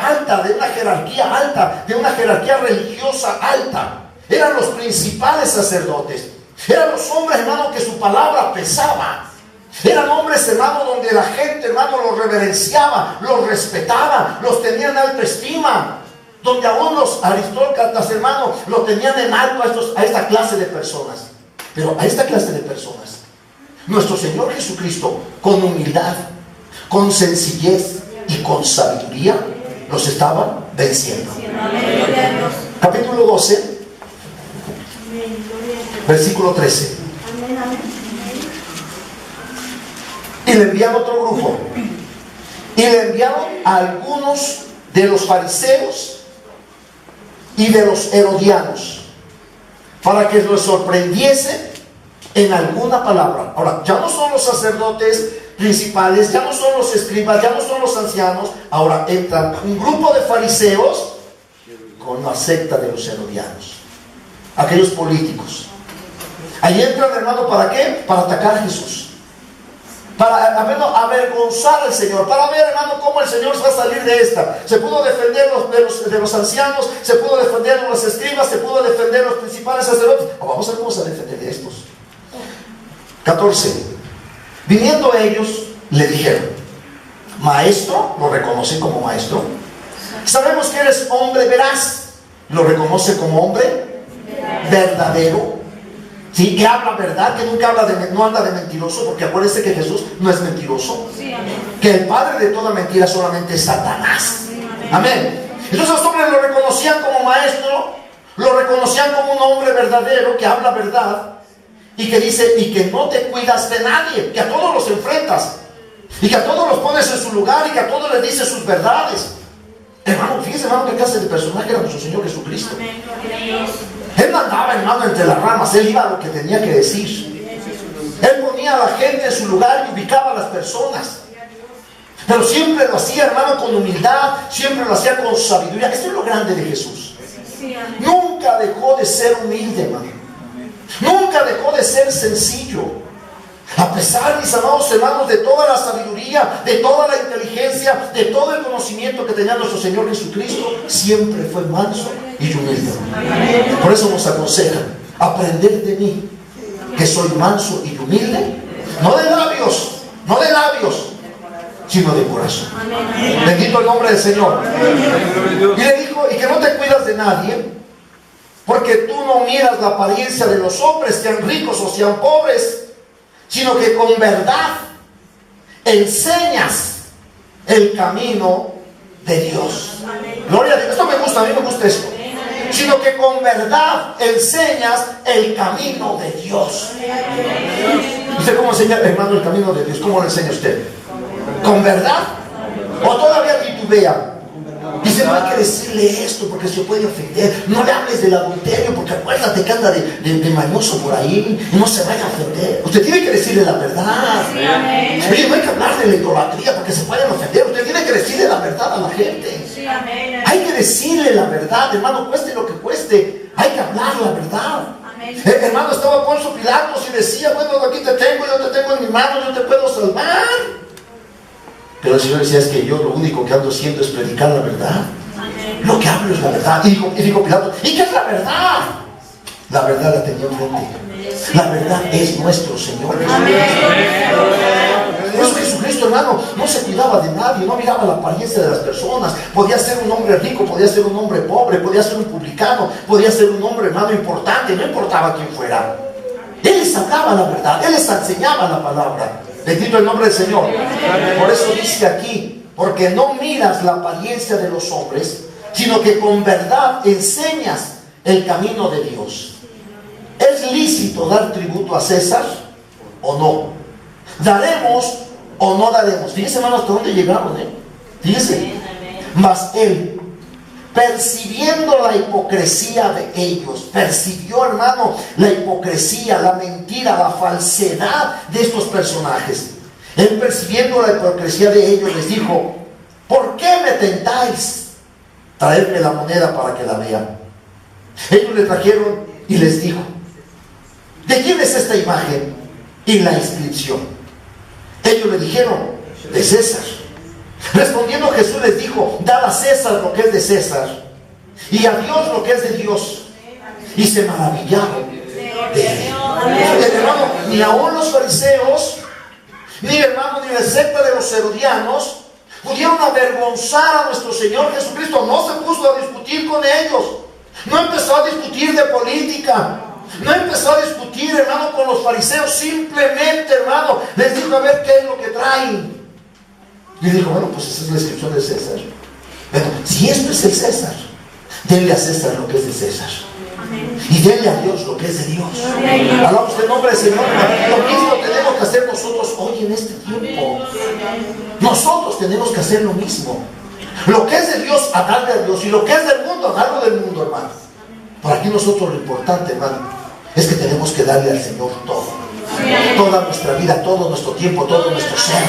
Speaker 1: alta, de una jerarquía alta, de una jerarquía religiosa alta. Eran los principales sacerdotes. Eran los hombres, hermano, que su palabra pesaba. Eran hombres, hermano, donde la gente, hermano, los reverenciaba, los respetaba, los tenían en alta estima. Donde aún los aristócratas, hermano, lo tenían en alto a esta clase de personas. Pero a esta clase de personas, nuestro Señor Jesucristo, con humildad, con sencillez y con sabiduría, los estaba venciendo. Capítulo 12, versículo 13. Y le enviaron otro grupo. Y le enviaron a algunos de los fariseos y de los herodianos, para que los sorprendiese en alguna palabra. Ahora, ya no son los sacerdotes principales, ya no son los escribas, ya no son los ancianos. Ahora entra un grupo de fariseos con la secta de los herodianos, aquellos políticos. Ahí entran, hermano, ¿para qué? Para atacar a Jesús, para avergonzar al Señor, para ver, hermano, cómo el Señor va a salir de esta. Se pudo defender de los ancianos, se pudo defender de los escribas, se pudo defender de los principales sacerdotes. Vamos a ver cómo se defender de estos. 14. Viniendo ellos, le dijeron: Maestro, lo reconoce como maestro. Sabemos que eres hombre veraz. Lo reconoce como hombre verdadero. Sí, que habla verdad, que nunca no anda de mentiroso, porque acuérdense que Jesús no es mentiroso. Que el padre de toda mentira solamente es Satanás. Amén. Entonces los hombres lo reconocían como maestro, lo reconocían como un hombre verdadero, que habla verdad. Y que dice, y que no te cuidas de nadie, que a todos los enfrentas, y que a todos los pones en su lugar, y que a todos les dices sus verdades. Hermano, fíjese, hermano, qué clase de personaje era nuestro Señor Jesucristo. Él no andaba, hermano, entre las ramas, él iba a lo que tenía que decir. Él ponía a la gente en su lugar y ubicaba a las personas. Pero siempre lo hacía, hermano, con humildad, siempre lo hacía con sabiduría. Esto es lo grande de Jesús. Nunca dejó de ser humilde, hermano. Nunca dejó de ser sencillo. A pesar, mis amados hermanos, de toda la sabiduría, de toda la inteligencia, de todo el conocimiento que tenía nuestro Señor Jesucristo, siempre fue manso y humilde. Por eso nos aconseja aprender de mí, que soy manso y humilde, no de labios, sino de corazón. Bendito el nombre del Señor. Y le dijo, y que no te cuidas de nadie, porque tú no miras la apariencia de los hombres, sean ricos o sean pobres, sino que con verdad enseñas el camino de Dios. Gloria a Dios. Esto me gusta, a mí me gusta esto. Sino que con verdad enseñas el camino de Dios. ¿Usted cómo enseña, hermano, el camino de Dios? ¿Cómo lo enseña usted? ¿Con verdad? ¿O todavía titubea? Dice, no hay que decirle esto porque se puede ofender. No le hables del adulterio porque acuérdate que anda de mañoso por ahí y no se vaya a ofender. Usted tiene que decirle la verdad. Oye, no hay que hablar de la idolatría porque se pueden ofender. Usted tiene que decirle la verdad a la gente. Hay que decirle la verdad, hermano, cueste lo que cueste. Hay que hablar la verdad. Hermano, estaba Poncio Pilatos y decía, bueno, aquí te tengo, yo te tengo en mi mano, yo te puedo salvar. Pero el Señor decía, es que yo lo único que ando haciendo es predicar la verdad. Lo que hablo es la verdad. Y dijo Pilato, ¿y qué es la verdad? La verdad la tenía enfrente. La verdad es nuestro Señor Jesucristo. Por eso Jesucristo, Jesucristo, hermano, no se cuidaba de nadie, no miraba la apariencia de las personas. Podía ser un hombre rico, podía ser un hombre pobre, podía ser un publicano, podía ser un hombre, hermano, importante, no importaba quién fuera. Él les hablaba la verdad, Él les enseñaba la palabra. Bendito el nombre del Señor. Por eso dice aquí, porque no miras la apariencia de los hombres, sino que con verdad enseñas el camino de Dios. ¿Es lícito dar tributo a César o no? ¿Daremos o no daremos? Fíjense, hermano, hasta dónde llegaron, Fíjense. Mas él, percibiendo la hipocresía de ellos, percibió, hermano, la hipocresía, la mentira, la falsedad de estos personajes. Él, percibiendo la hipocresía de ellos, les dijo: ¿por qué me tentáis? Traedme la moneda para que la vean. Ellos le trajeron y les dijo: ¿de quién es esta imagen y la inscripción? Ellos le dijeron: de César. Respondiendo Jesús les dijo: dad a César lo que es de César y a Dios lo que es de Dios. Y se maravillaron de él. Hermano, ni aún los fariseos, ni hermano, ni la secta de los herodianos pudieron avergonzar a nuestro Señor Jesucristo. No se puso a discutir con ellos, no empezó a discutir de política, no empezó a discutir, hermano, con los fariseos. Simplemente, hermano, les dijo: a ver qué es lo que traen. Y dijo: bueno, pues esa es la inscripción de César. Bueno, si esto es el César, denle a César lo que es de César. Amén. Y denle a Dios lo que es de Dios. Alabamos el nombre del Señor. Lo mismo tenemos que hacer nosotros hoy en este tiempo. Nosotros tenemos que hacer lo mismo. Lo que es de Dios, a darle a Dios. Y lo que es del mundo, a darlo del mundo, hermano. Para aquí nosotros lo importante, hermano, es que tenemos que darle al Señor todo. Toda nuestra vida, todo nuestro tiempo, todo nuestro ser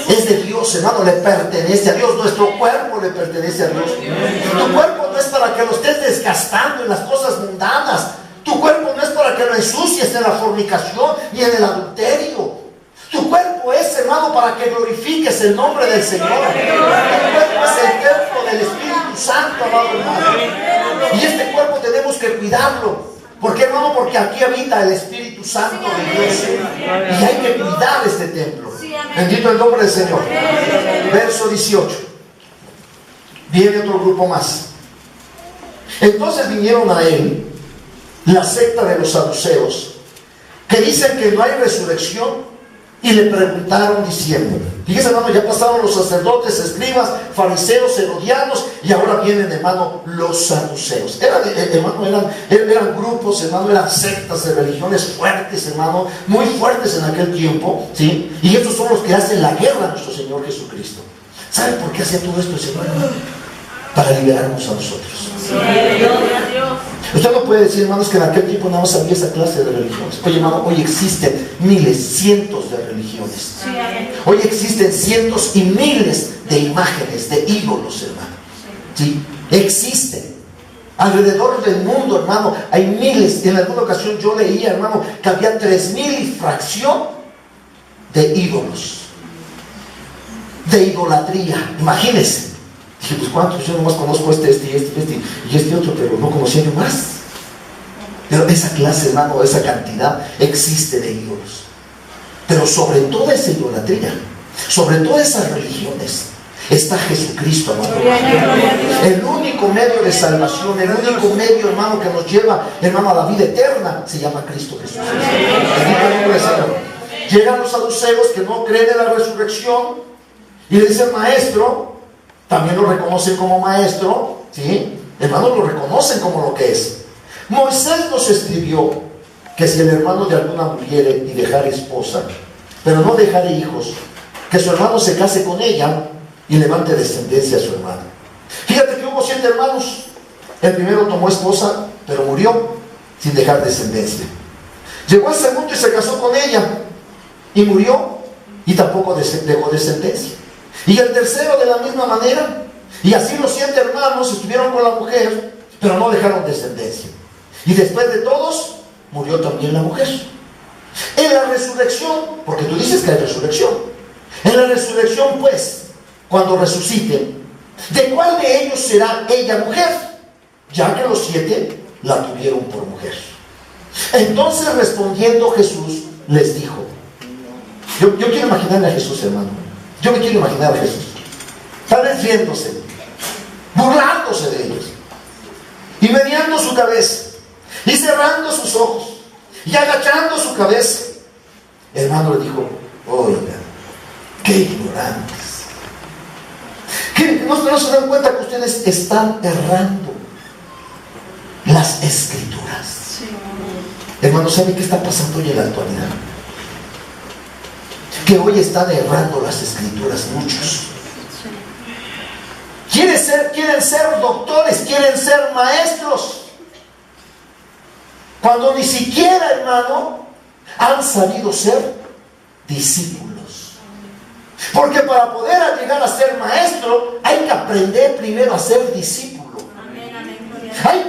Speaker 1: es de Dios, hermano, le pertenece a Dios. Nuestro cuerpo le pertenece a Dios. Tu cuerpo no es para que lo estés desgastando en las cosas mundanas. Tu cuerpo no es para que lo ensucies en la fornicación ni en el adulterio. Tu cuerpo es, hermano, para que glorifiques el nombre del Señor. Tu cuerpo es el templo del Espíritu Santo, amado hermano. Y este cuerpo tenemos que cuidarlo. ¿Por qué, hermano? Porque aquí habita el Espíritu Santo de Dios. Y hay que cuidar este templo. Bendito el nombre del Señor. Verso 18. Viene otro grupo más. Entonces vinieron a él la secta de los saduceos, que dicen que no hay resurrección, y le preguntaron diciendo, fíjense, hermano, ya pasaron los sacerdotes, escribas, fariseos, herodianos, y ahora vienen, hermano, los saduceos. Eran grupos, hermano, eran sectas de religiones fuertes, hermano, muy fuertes en aquel tiempo, ¿sí? Y estos son los que hacen la guerra a nuestro Señor Jesucristo. ¿Saben por qué hacía todo esto el Señor? Para liberarnos a nosotros. Usted no puede decir, hermanos, que en aquel tiempo nada más había esa clase de religiones. Oye, hermano, hoy existen miles, cientos de religiones. Hoy existen cientos y miles de imágenes, de ídolos, hermano. ¿Sí? Existen. Alrededor del mundo, hermano, hay miles. En alguna ocasión yo leía, hermano, que había 3,000 y fracción de ídolos. De idolatría. Imagínense. Dije, pues ¿cuántos? Yo nomás conozco este y este otro, pero no conocía yo más. Pero esa clase, hermano, esa cantidad existe de ídolos. Pero sobre toda esa idolatría, sobre todas esas religiones, está Jesucristo, hermano. El único medio de salvación, el único medio, hermano, que nos lleva, hermano, a la vida eterna, se llama Cristo Jesús. Llegan los saduceos que no creen en la resurrección y le dicen: maestro. También lo reconocen como maestro, ¿sí? Hermanos, lo reconocen como lo que es. Moisés nos escribió que si el hermano de alguna muriere y dejare esposa, pero no dejare hijos, que su hermano se case con ella y levante descendencia a su hermano. Fíjate que hubo 7 hermanos. El primero tomó esposa, pero murió sin dejar descendencia. Llegó el segundo y se casó con ella y murió y tampoco dejó descendencia. Y el tercero de la misma manera. Y así los 7 hermanos estuvieron con la mujer, pero no dejaron descendencia. Y después de todos, murió también la mujer. En la resurrección, porque tú dices que hay resurrección, en la resurrección, pues, cuando resuciten, ¿de cuál de ellos será ella mujer? Ya que los 7 la tuvieron por mujer. Entonces, respondiendo Jesús, les dijo, yo quiero imaginarle a Jesús, hermano. Yo me quiero imaginar a Jesús, tal vez riéndose, burlándose de ellos, y meneando su cabeza, y cerrando sus ojos, y agachando su cabeza. El hermano le dijo: oiga, qué ignorantes. ¿No se dan cuenta que ustedes están errando las escrituras?
Speaker 2: Sí.
Speaker 1: Hermano, ¿sabe qué está pasando hoy en la actualidad? Que hoy están errando las escrituras muchos. Quieren ser doctores, quieren ser maestros, cuando ni siquiera, hermano, han sabido ser discípulos. Porque para poder llegar a ser maestro hay que aprender primero a ser discípulo. Hay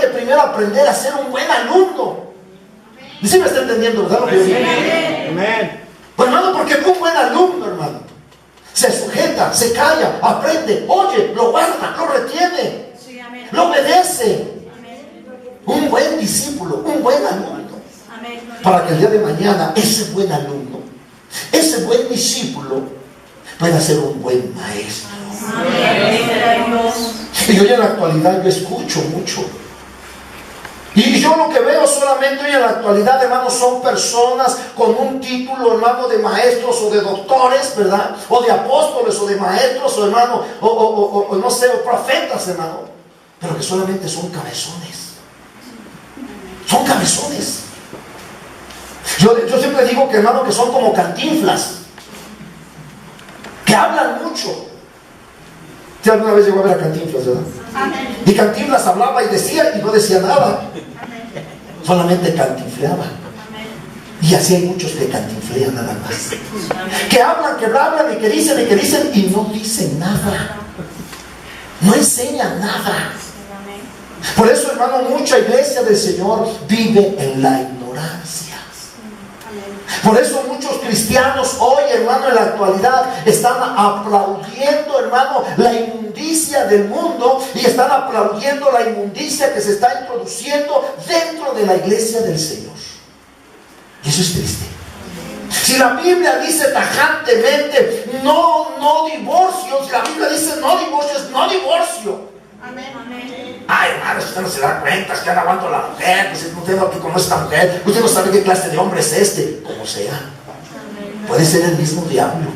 Speaker 1: que primero aprender a ser un buen alumno. ¿Y si me está entendiendo, verdad? Amén. Pues, hermano, porque un buen alumno, hermano, se sujeta, se calla, aprende, oye, lo guarda, lo retiene, lo obedece. Un buen discípulo, un buen alumno, para que el día de mañana ese buen alumno, ese buen discípulo pueda ser un buen maestro. Y hoy en la actualidad yo escucho mucho, y yo lo que veo solamente hoy en la actualidad, hermanos, son personas con un título, hermano, de maestros o de doctores, ¿verdad? O de apóstoles o de maestros, o hermano, o no sé, o profetas, hermano, pero que solamente son cabezones. Son cabezones. Yo siempre digo que, hermano, que son como Cantinflas, que hablan mucho. ¿Usted alguna vez llegó a ver a Cantinflas, verdad? Amén. Y Cantinflas hablaba y decía, y no decía nada. Amén. Solamente cantinfleaba. Amén. Y así hay muchos que cantinflean nada más. Amén. Que hablan y que dicen y no dicen nada. No enseñan nada. Amén. Por eso, hermano, mucha iglesia del Señor vive en la ignorancia. Por eso muchos cristianos hoy, hermano, en la actualidad están aplaudiendo, hermano, la inmundicia del mundo, y están aplaudiendo la inmundicia que se está introduciendo dentro de la iglesia del Señor. Y eso es triste. Si la Biblia dice tajantemente no divorcio, si la Biblia dice no divorcio, es no divorcio. Amén. Ay, hermano, usted no se da cuenta, es que anda aguanto a la mujer, pues usted no conoce a esta mujer, usted no sabe qué clase de hombre es este. Como sea, puede ser el mismo diablo,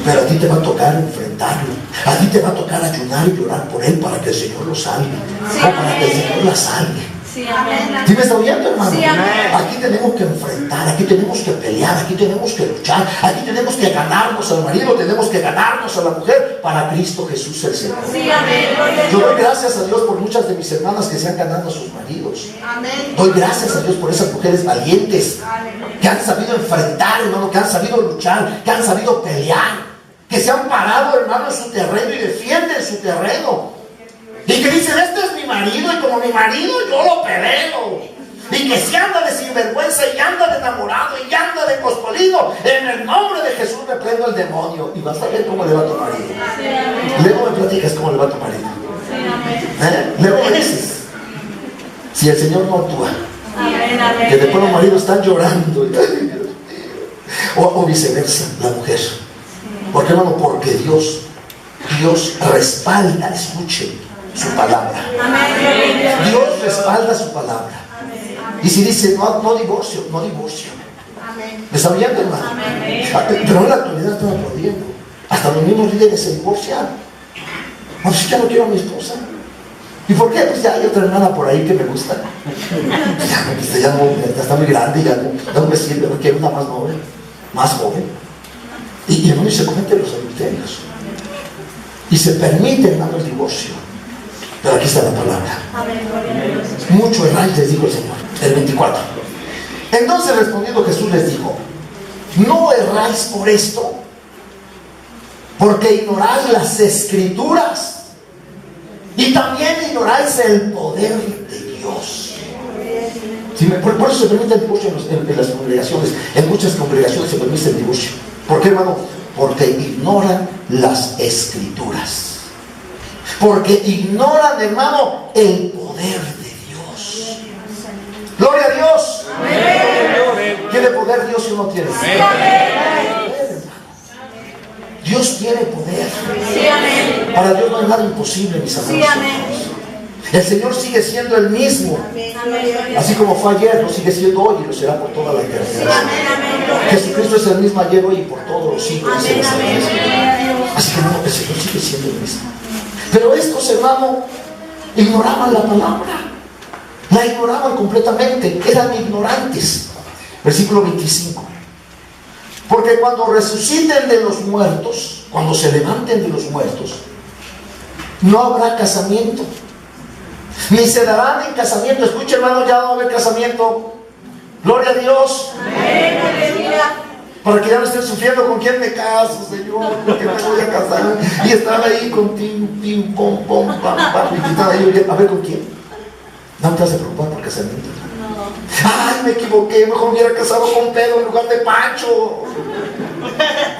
Speaker 1: pero a ti te va a tocar enfrentarlo, a ti te va a tocar ayunar y llorar por él para que el Señor lo salve, sí, o para que el Señor la salve. Sí, amén. ¿Sí me está oyendo, hermano? Sí, aquí tenemos que enfrentar, aquí tenemos que pelear, aquí tenemos que luchar, aquí tenemos que ganarnos al marido, tenemos que ganarnos a la mujer para Cristo Jesús el Señor. Sí, amén. Yo doy gracias a Dios por muchas de mis hermanas que se han ganado a sus maridos. Amén. Doy gracias a Dios por esas mujeres valientes, que han sabido enfrentar, hermano, que han sabido luchar, que han sabido pelear, que se han parado, hermano, en su terreno y defienden su terreno. Y que dicen, este es mi marido, y como mi marido yo lo peleo. Y que si anda de sinvergüenza, y anda de enamorado, y anda de cospolino, en el nombre de Jesús me prendo el demonio. Y vas a ver cómo le va a tu marido. Luego me platicas cómo le va a tu marido. Luego me dices, si el Señor no actúa, que después los maridos están llorando, o viceversa, la mujer. ¿Por qué, hermano? Porque Dios respalda, escuchen su palabra. Dios respalda su palabra. Y si dice no divorcio, no divorcio. ¿Me está oyendo, hermano? Pero en la actualidad están aplaudiendo. Hasta los mismos líderes se divorcian. No, pues ya no quiero a mi esposa. ¿Y por qué? Pues ya hay otra hermana por ahí que me gusta. Ya está muy grande, ya no me sirve, no quiero una más joven. Y hermano, se cometen los adulterios. Y se permite, hermano, el divorcio. Pero aquí está la palabra. Mucho erráis, les dijo el Señor. El 24. Entonces respondiendo Jesús les dijo: no erráis por esto, porque ignoráis las escrituras y también ignoráis el poder de Dios. Sí, por eso se permite el divorcio en las congregaciones. En muchas congregaciones se permite el divorcio. ¿Por qué, hermano? Porque ignoran las escrituras. Porque ignoran, hermano, el poder de Dios. Gloria a Dios. Amén. ¿Tiene poder Dios si no tiene? Amén. Dios tiene poder.
Speaker 2: Sí, amén.
Speaker 1: Para Dios no hay nada imposible, mis amados.
Speaker 2: Sí, amén.
Speaker 1: El Señor sigue siendo el mismo.
Speaker 2: Amén.
Speaker 1: Así como fue ayer, lo sigue siendo hoy y lo será por toda la
Speaker 2: Sí,
Speaker 1: eternidad.
Speaker 2: amén, amén.
Speaker 1: Jesucristo es el mismo ayer, hoy y por todos los siglos.
Speaker 2: Amén, amén.
Speaker 1: Así que no, el Señor sigue siendo el mismo. Pero estos hermanos ignoraban la palabra. La ignoraban completamente. Eran ignorantes. Versículo 25. Porque cuando resuciten de los muertos, cuando se levanten de los muertos, no habrá casamiento, ni se darán en casamiento. Escucha, hermano, ya no va a haber casamiento. Gloria a Dios.
Speaker 2: Amén, aleluya.
Speaker 1: Para que ya no estén sufriendo con quién me caso, Señor, con quién me voy a casar. Y estar ahí con pim, pom, pom, pam, pam. Y estar ahí, a ver con quién. No te vas a preocupar por casamiento. Ay, me equivoqué, mejor me hubiera casado con Pedro en lugar de Pancho.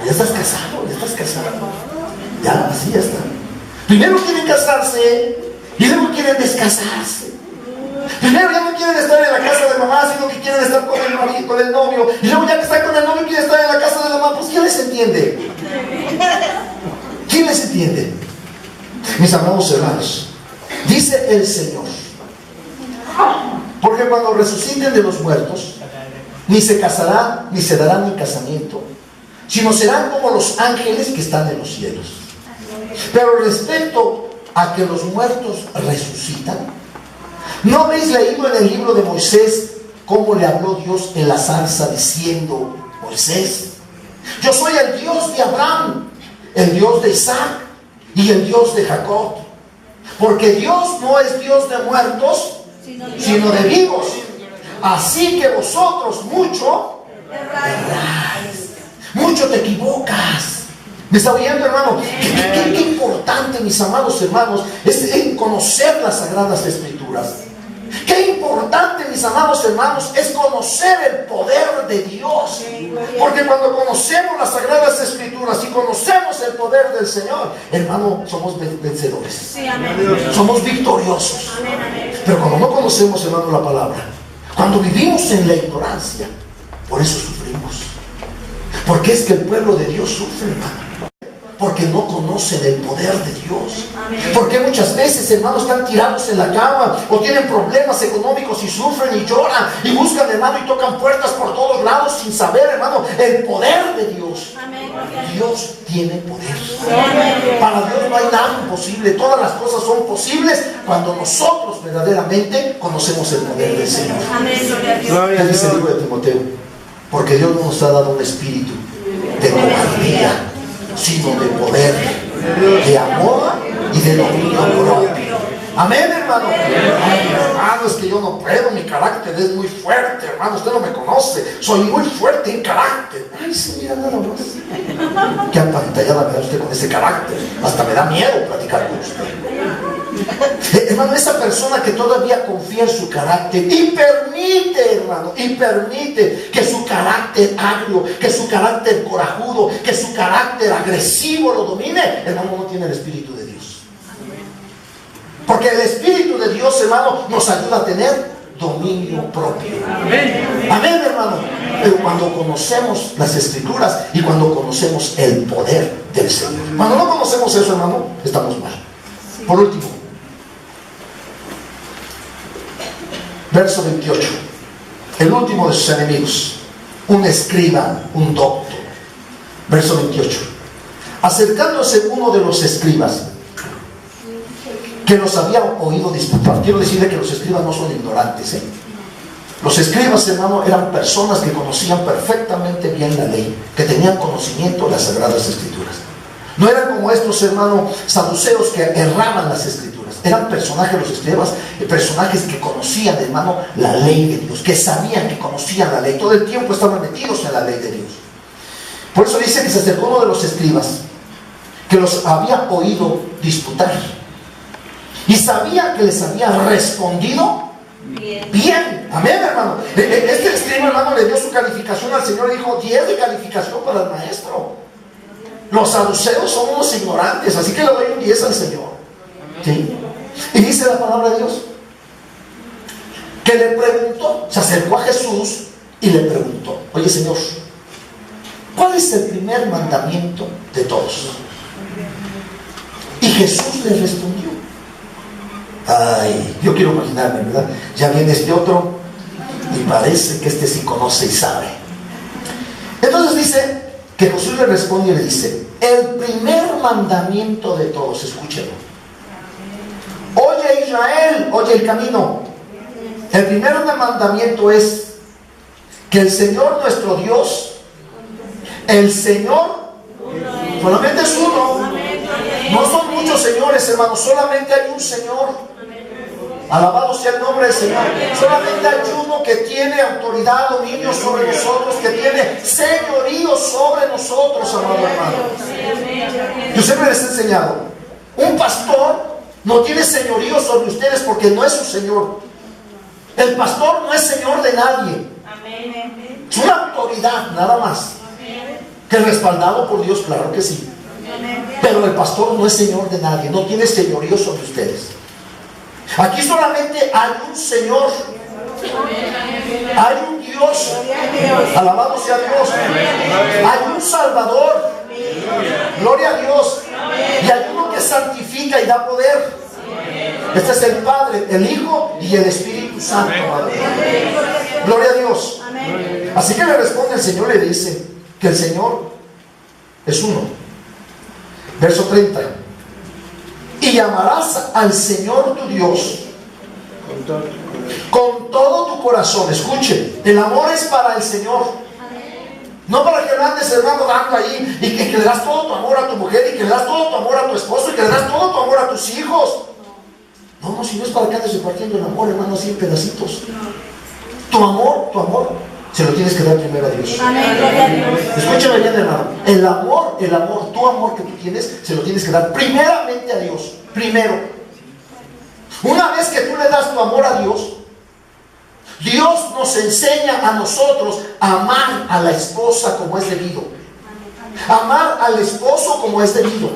Speaker 1: Ya estás casado, ya estás casado. Ya, así ya está. Primero quieren casarse y luego quieren descasarse. Primero ya no quieren estar en la casa de mamá, sino que quieren estar con el marido, con el novio. Y luego ya que están con el novio quieren estar en la casa de la mamá. Pues ¿quién les entiende? ¿Quién les entiende? Mis amados hermanos, dice el Señor, porque cuando resuciten de los muertos, ni se casarán, ni se darán en casamiento, sino serán como los ángeles que están en los cielos. Pero respecto a que los muertos resucitan, ¿no habéis leído en el libro de Moisés cómo le habló Dios en la zarza diciendo: Moisés, yo soy el Dios de Abraham, el Dios de Isaac y el Dios de Jacob? Porque Dios no es Dios de muertos, sino de vivos. Así que vosotros mucho erráis, mucho te equivocas. ¿Me está oyendo, hermano? Qué importante, mis amados hermanos, es conocer las Sagradas Escrituras. Qué importante, mis amados hermanos, es conocer el poder de Dios. Porque cuando conocemos las Sagradas Escrituras y conocemos el poder del Señor, hermano, somos vencedores.
Speaker 2: Sí, amén.
Speaker 1: Somos victoriosos.
Speaker 2: Amén, amén.
Speaker 1: Pero cuando no conocemos, hermano, la palabra, cuando vivimos en la ignorancia, por eso sufrimos. Porque es que el pueblo de Dios sufre, hermano. Porque no conocen el poder de Dios. Porque muchas veces, hermanos, están tirados en la cama o tienen problemas económicos y sufren y lloran y buscan, hermano, y tocan puertas por todos lados sin saber, hermano, el poder de Dios. Dios tiene poder. Para Dios no hay nada imposible. Todas las cosas son posibles cuando nosotros verdaderamente conocemos el poder del Señor. ¿Qué dice el libro de Timoteo? Porque Dios no nos ha dado un espíritu de cobardía, sino de poder, de amor y de dominio propio. Amén, hermano. Ay, hermano, es que yo no puedo, mi carácter es muy fuerte, hermano, usted no me conoce, soy muy fuerte en carácter. Ay, sí, mira, nada más. Qué apantallada me da usted con ese carácter. Hasta me da miedo platicar con usted. Hermano, esa persona que todavía confía en su carácter y permite, hermano, y permite que su carácter agrio, que su carácter corajudo, que su carácter agresivo lo domine, hermano, no tiene el Espíritu de Dios. Porque el Espíritu de Dios, hermano, nos ayuda a tener dominio propio. Amén. Amén, hermano. Pero cuando conocemos las Escrituras y cuando conocemos el poder del Señor. Cuando no conocemos eso, hermano, estamos mal. Por último, verso 28. El último de sus enemigos, un escriba, un doctor. Verso 28. Acercándose uno de los escribas, que los había oído disputar. Quiero decirle que los escribas no son ignorantes, Los escribas, hermano, eran personas que conocían perfectamente bien la ley, que tenían conocimiento de las Sagradas Escrituras. No eran como estos, hermano, saduceos que erraban las Escrituras. Eran personajes, los escribas, personajes que conocían, hermano, la ley de Dios, que sabían, que conocían la ley. Todo el tiempo estaban metidos en la ley de Dios. Por eso dice que se acercó uno de los escribas, que los había oído disputar. Y sabía que les había respondido bien. Amén, hermano. Este escriba, hermano, le dio su calificación al Señor y dijo: 10 de calificación para el maestro. Los saduceos son unos ignorantes, así que le doy un 10 al Señor. ¿Sí? Y dice la palabra de Dios que le preguntó, se acercó a Jesús y le preguntó: oye, Señor, ¿cuál es el primer mandamiento de todos? Y Jesús le respondió. Ay, yo quiero imaginarme, ¿verdad? Ya viene este otro y parece que este sí conoce y sabe. Entonces dice que Jesús le responde y le dice: el primer mandamiento de todos, escúchenlo. Oye Israel, oye el camino. El primer mandamiento es que el Señor nuestro Dios, el Señor, solamente es uno. No son muchos señores, hermanos, solamente hay un Señor. Alabado sea el nombre del Señor. Solamente hay uno que tiene autoridad, dominio sobre nosotros, que tiene señorío sobre nosotros, amado hermano. Yo siempre les he enseñado, un pastor no tiene señorío sobre ustedes porque no es su Señor. El pastor no es Señor de nadie. Es una autoridad, nada más. Que respaldado por Dios, claro que sí. Pero el pastor no es Señor de nadie, no tiene señorío sobre ustedes. Aquí solamente hay un Señor, hay un Dios, alabado sea Dios, hay un Salvador, gloria a Dios, y hay uno que santifica y da poder. Este es el Padre, el Hijo y el Espíritu Santo. Gloria a Dios. Así que le responde el Señor, le dice que el Señor es uno. Verso 30. Y amarás al Señor tu Dios con todo tu corazón. Escuche, el amor es para el Señor. No para que lo andes, hermano, dando ahí y que le das todo tu amor a tu mujer y que le das todo tu amor a tu esposo y que le das todo tu amor a tus hijos. No, si no es para que andes repartiendo el amor, hermano, así en pedacitos. Tu amor, se lo tienes que dar primero a Dios. Escúchame bien, hermano. El amor, tu amor que tú tienes, se lo tienes que dar primeramente a Dios. Primero. Una vez que tú le das tu amor a Dios, Dios nos enseña a nosotros a amar a la esposa como es debido. Amar al esposo como es debido.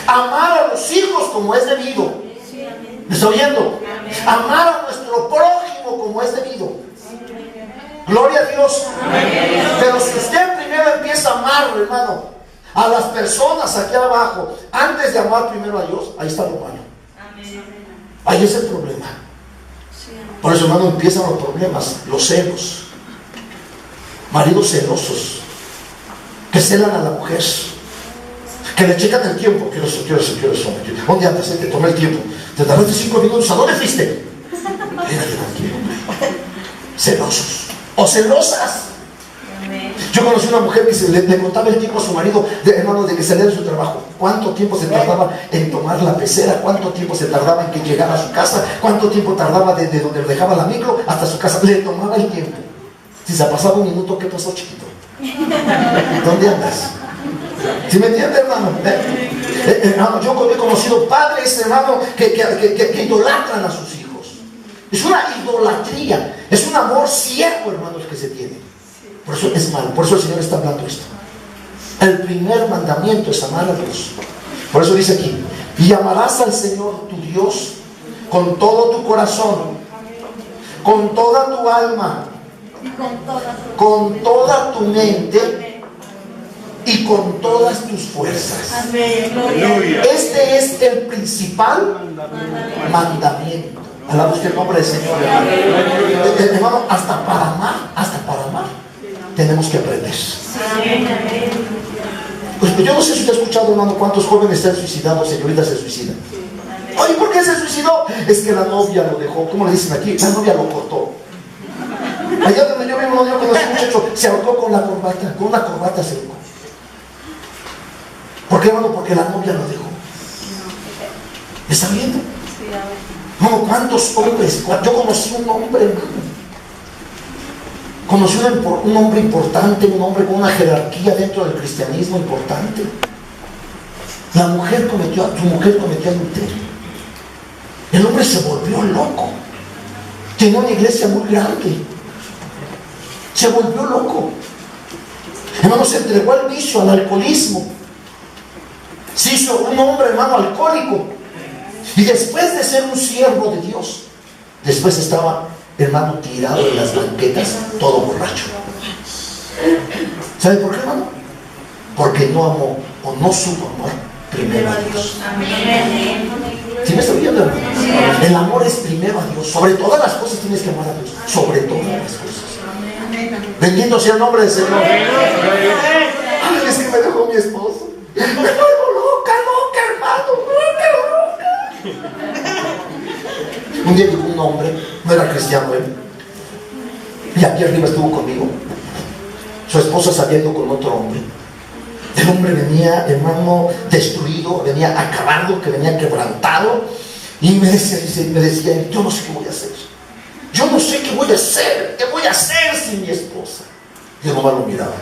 Speaker 1: Amar a los hijos como es debido. ¿Me está oyendo? Amar a nuestro prójimo como es debido. Gloria a Dios. Pero si usted primero empieza a amar, hermano, a las personas aquí abajo, antes de amar primero a Dios, ahí está lo malo. Ahí es el problema. Por eso, hermano, empiezan los problemas, los celos. Maridos celosos que celan a la mujer, que le checan el tiempo. ¿Qué horas son? ¿Dónde andas? Te tomé el tiempo. Te tardaste 5 minutos. ¿A dónde fuiste? Quédate tranquilo. Celosos o celosas. Yo conocí una mujer que le contaba el tiempo a su marido, hermano, de que salía de su trabajo. ¿Cuánto tiempo se tardaba en tomar la pecera? ¿Cuánto tiempo se tardaba en que llegara a su casa? ¿Cuánto tiempo tardaba desde donde lo dejaba la micro hasta su casa? Le tomaba el tiempo. Si se pasaba un minuto, ¿qué pasó, chiquito? ¿Dónde andas? ¿Sí me entiende, hermano? Hermano, yo he conocido padres, hermano, que idolatran a sus hijos. Es una idolatría, es un amor ciego, hermanos, que se tiene. Por eso es malo, por eso el Señor está hablando esto. El primer mandamiento es amar a Dios. Por eso dice aquí: y amarás al Señor tu Dios con todo tu corazón, con toda tu alma, con toda tu mente y con todas tus fuerzas. Este es el principal mandamiento. Alaba usted el nombre del Señor, hermano. Hasta para amar tenemos que aprender. Pues yo no sé si usted ha escuchado, hermano, cuántos jóvenes se han suicidado, señoritas se suicidan. Ay, ¿por qué se suicidó? Es que la novia lo dejó. ¿Cómo le dicen aquí? La novia lo cortó. Allá donde yo vivo, yo conocí a un muchacho, se ahorcó con la corbata, con una corbata se ahorcó. ¿Por qué, hermano? Porque la novia lo dejó. ¿Me está viendo? No, ¿cuántos hombres? Yo conocí un hombre, hermano. Conocí un hombre importante, un hombre con una jerarquía dentro del cristianismo importante. Su mujer cometió adulterio. El hombre se volvió loco. Tenía una iglesia muy grande. Se volvió loco. Hermano, se entregó al vicio, al alcoholismo. Se hizo un hombre, hermano, alcohólico. Y después de ser un siervo de Dios, después estaba, hermano, tirado en las banquetas, todo borracho. ¿Sabe por qué, hermano? Porque no amó o no supo amar primero a Dios. ¿Sí me está oyendo, hermano? El amor es primero a Dios. Sobre todas las cosas tienes que amar a Dios. Sobre todas las cosas. Bendito sea el nombre del Señor. Ay, es que me dejó mi esposo. Me vuelvo loca, hermano. Loca. Un día llegó un hombre, no era cristiano él, y aquí arriba estuvo conmigo. Su esposa se había ido con otro hombre. El hombre venía, hermano, destruido, venía acabado, que venía quebrantado. Y me decía, yo no sé qué voy a hacer. Yo no sé qué voy a hacer. ¿Qué voy a hacer sin mi esposa? Yo nomás lo miraba.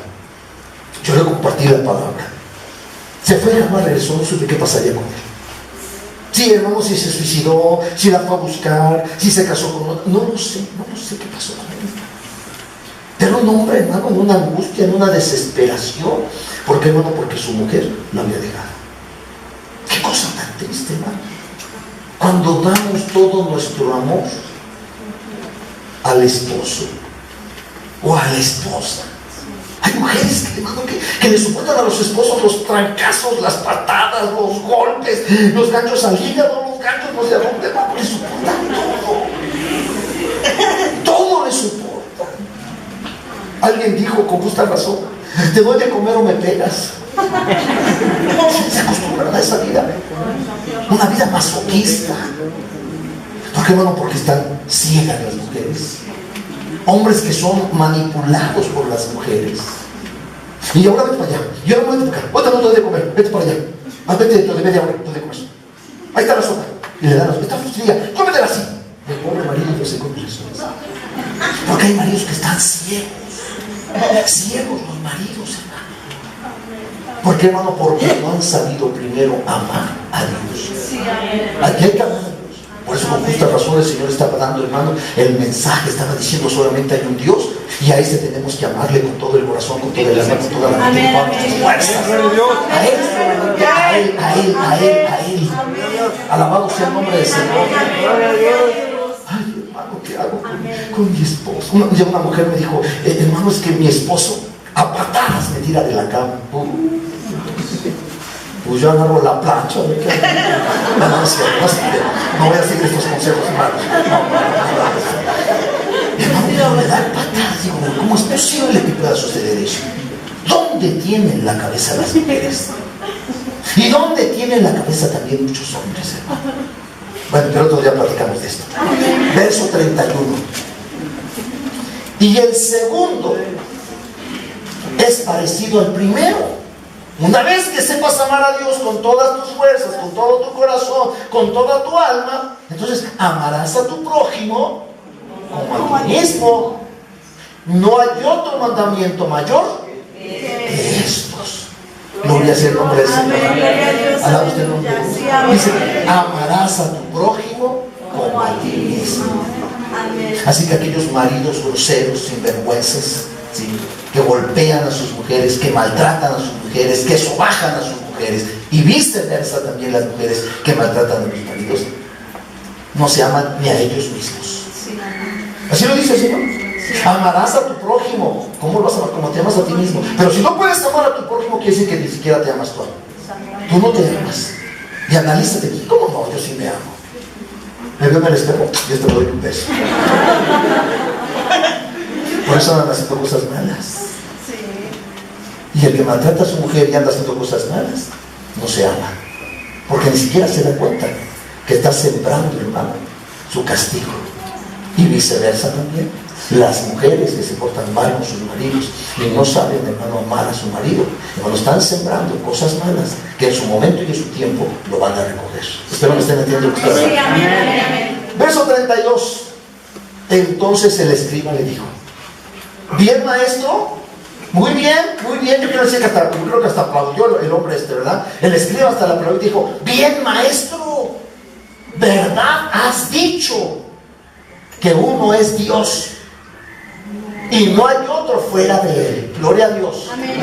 Speaker 1: Yo le compartí la palabra. Se fue, hermano, regresó, no supe qué pasaría con él. Sí, hermano, si se suicidó, si la fue a buscar, si se casó con otro. No lo sé qué pasó con él. Pero un hombre, hermano, en una angustia, en una desesperación. ¿Por qué, hermano? Porque su mujer lo había dejado. Qué cosa tan triste, hermano. Cuando damos todo nuestro amor al esposo o a la esposa. Hay mujeres hermano, que le soportan a los esposos los trancazos, las patadas, los golpes, los ganchos al hígado, los ganchos no sé a dónde, hermano, le soportan todo. Todo le soportan. Alguien dijo con justa razón, te doy de comer o me pegas. Se acostumbran a esa vida, una vida masoquista. ¿Por qué, hermano? Porque están ciegas las mujeres. Hombres que son manipulados por las mujeres. Y ahora vete para allá, y ahora vete para acá, ahorita no te doy de comer, vete para allá, vete dentro de media hora, no te doy de comer. Ahí está la sopa, y le dan la sopa, esta frutilla, cómetela así. El pobre marido yo sé cómo eso. Porque hay maridos que están ciegos los maridos, hermano. ¿Por qué, hermano? Porque no han sabido primero amar a Dios. Aquí hay que amar a Dios. Por eso, con justa razón, el Señor estaba dando, hermano, el mensaje, estaba diciendo solamente hay un Dios, y a ese tenemos que amarle con todo el corazón, con toda el alma, con toda la mente, con todas nuestras fuerzas. A Él. Alabado sea el nombre del Señor. Ay, hermano, ¿qué hago con mi esposo? Una mujer me dijo, hermano, es que mi esposo a patadas me tira de la cama. Pues yo agarro la plancha. No voy a seguir estos consejos malos. Hermano, me da patadas. Digo, ¿cómo es posible que pueda suceder eso? ¿Dónde tienen la cabeza las mujeres? ¿Y dónde tienen la cabeza también muchos hombres, hermano? Bueno, pero otro día platicamos de esto. Verso 31. Y el segundo es parecido al primero. Una vez que sepas amar a Dios con todas tus fuerzas, con todo tu corazón, con toda tu alma, entonces amarás a tu prójimo como a ti mismo. No hay otro mandamiento mayor que estos. Gloria sea el nombre del Señor. Alaba usted el nombre de Dios. Dice, amarás a tu prójimo como a ti mismo. Así que aquellos maridos groseros, sinvergüenzas, ¿sí?, que golpean a sus mujeres, que maltratan a sus mujeres, que sobajan a sus mujeres, y viceversa también las mujeres que maltratan a los maridos, no se aman ni a ellos mismos. Así lo dice el Señor. Amarás a tu prójimo. ¿Cómo lo vas a amar? Como te amas a ti mismo. Pero si no puedes amar a tu prójimo, quiere decir que ni siquiera te amas tú. Tú no te amas. Y analízate. ¿Cómo no? Yo sí me amo. Me veo en el espejo, yo te doy un beso. Por eso andan haciendo cosas malas. Y el que maltrata a su mujer y anda haciendo cosas malas, no se ama. Porque ni siquiera se da cuenta que está sembrando, hermano, su castigo. Y viceversa también. Las mujeres que se portan mal con sus maridos y no saben, hermano, amar a su marido, cuando están sembrando cosas malas, que en su momento y en su tiempo lo van a recoger. Espero me estén entendiendo lo que estoy hablando. Verso 32. Entonces el escriba le dijo: bien, maestro, muy bien. Yo quiero decir que hasta, yo creo que hasta aplaudió el hombre ¿verdad? El escriba hasta la aplaudió y dijo: bien, maestro, ¿verdad has dicho que uno es Dios y no hay otro fuera de Él? Gloria a Dios. Amén.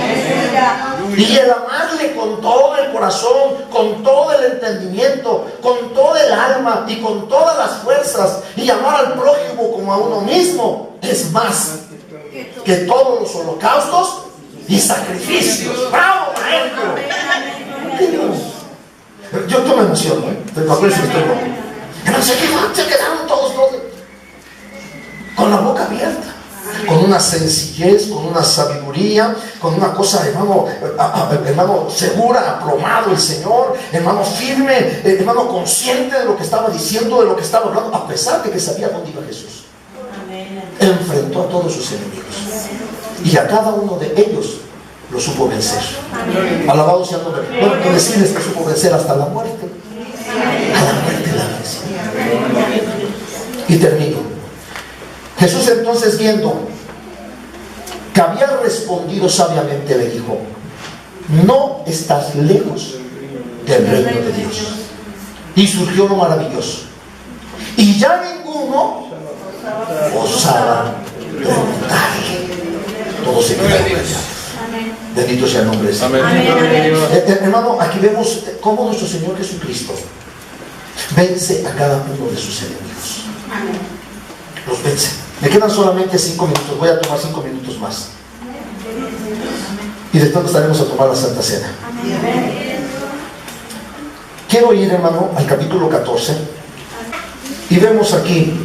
Speaker 1: Y el amarle con todo el corazón, con todo el entendimiento, con todo el alma y con todas las fuerzas, y amar al prójimo como a uno mismo, es más que todos los holocaustos y sacrificios. ¡Bravo, maestro! Yo me emociono, pero acuérdense que estoy loco. Hermano, se quedaron todos con la boca abierta, con una sencillez, con una sabiduría, con una cosa, hermano, segura, aplomado el Señor, hermano, firme, hermano, consciente de lo que estaba diciendo, de lo que estaba hablando, a pesar de que sabía dónde iba Jesús. Enfrentó a todos sus enemigos y a cada uno de ellos lo supo vencer. Alabado sea el nombre. Bueno, que decirles que supo vencer hasta la muerte. A la muerte la venció. Y termino. Jesús entonces, viendo que había respondido sabiamente, le dijo: no estás lejos del reino de Dios. Y surgió lo maravilloso. Y ya ninguno osaba preguntarle. Todos se quedaron callados. Bendito sea el nombre de Dios. Hermano, aquí vemos cómo nuestro Señor Jesucristo vence a cada uno de sus enemigos. Los vence. Me quedan solamente 5 minutos. Voy a tomar 5 minutos más. Y después estaremos a tomar la Santa Cena. Quiero ir, hermano, al capítulo 14. Y vemos aquí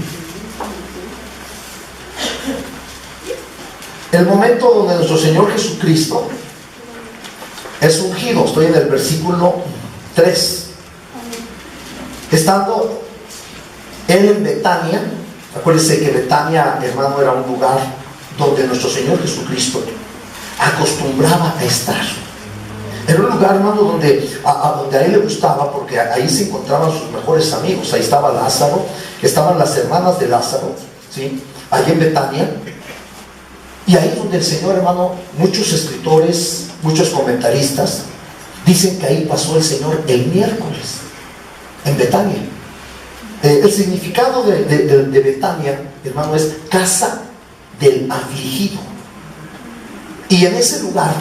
Speaker 1: el momento donde nuestro Señor Jesucristo es ungido. Estoy en el versículo 3. Estando él en Betania. Acuérdense que Betania, hermano, era un lugar donde nuestro Señor Jesucristo acostumbraba a estar. Era un lugar, hermano, donde a él le gustaba, porque ahí se encontraban sus mejores amigos. Ahí estaba Lázaro, estaban las hermanas de Lázaro, ¿sí? Allí en Betania. Y ahí es donde el Señor, hermano, muchos escritores, muchos comentaristas dicen que ahí pasó el Señor el miércoles, en Betania. El significado de Betania, hermano, es casa del afligido. Y en ese lugar,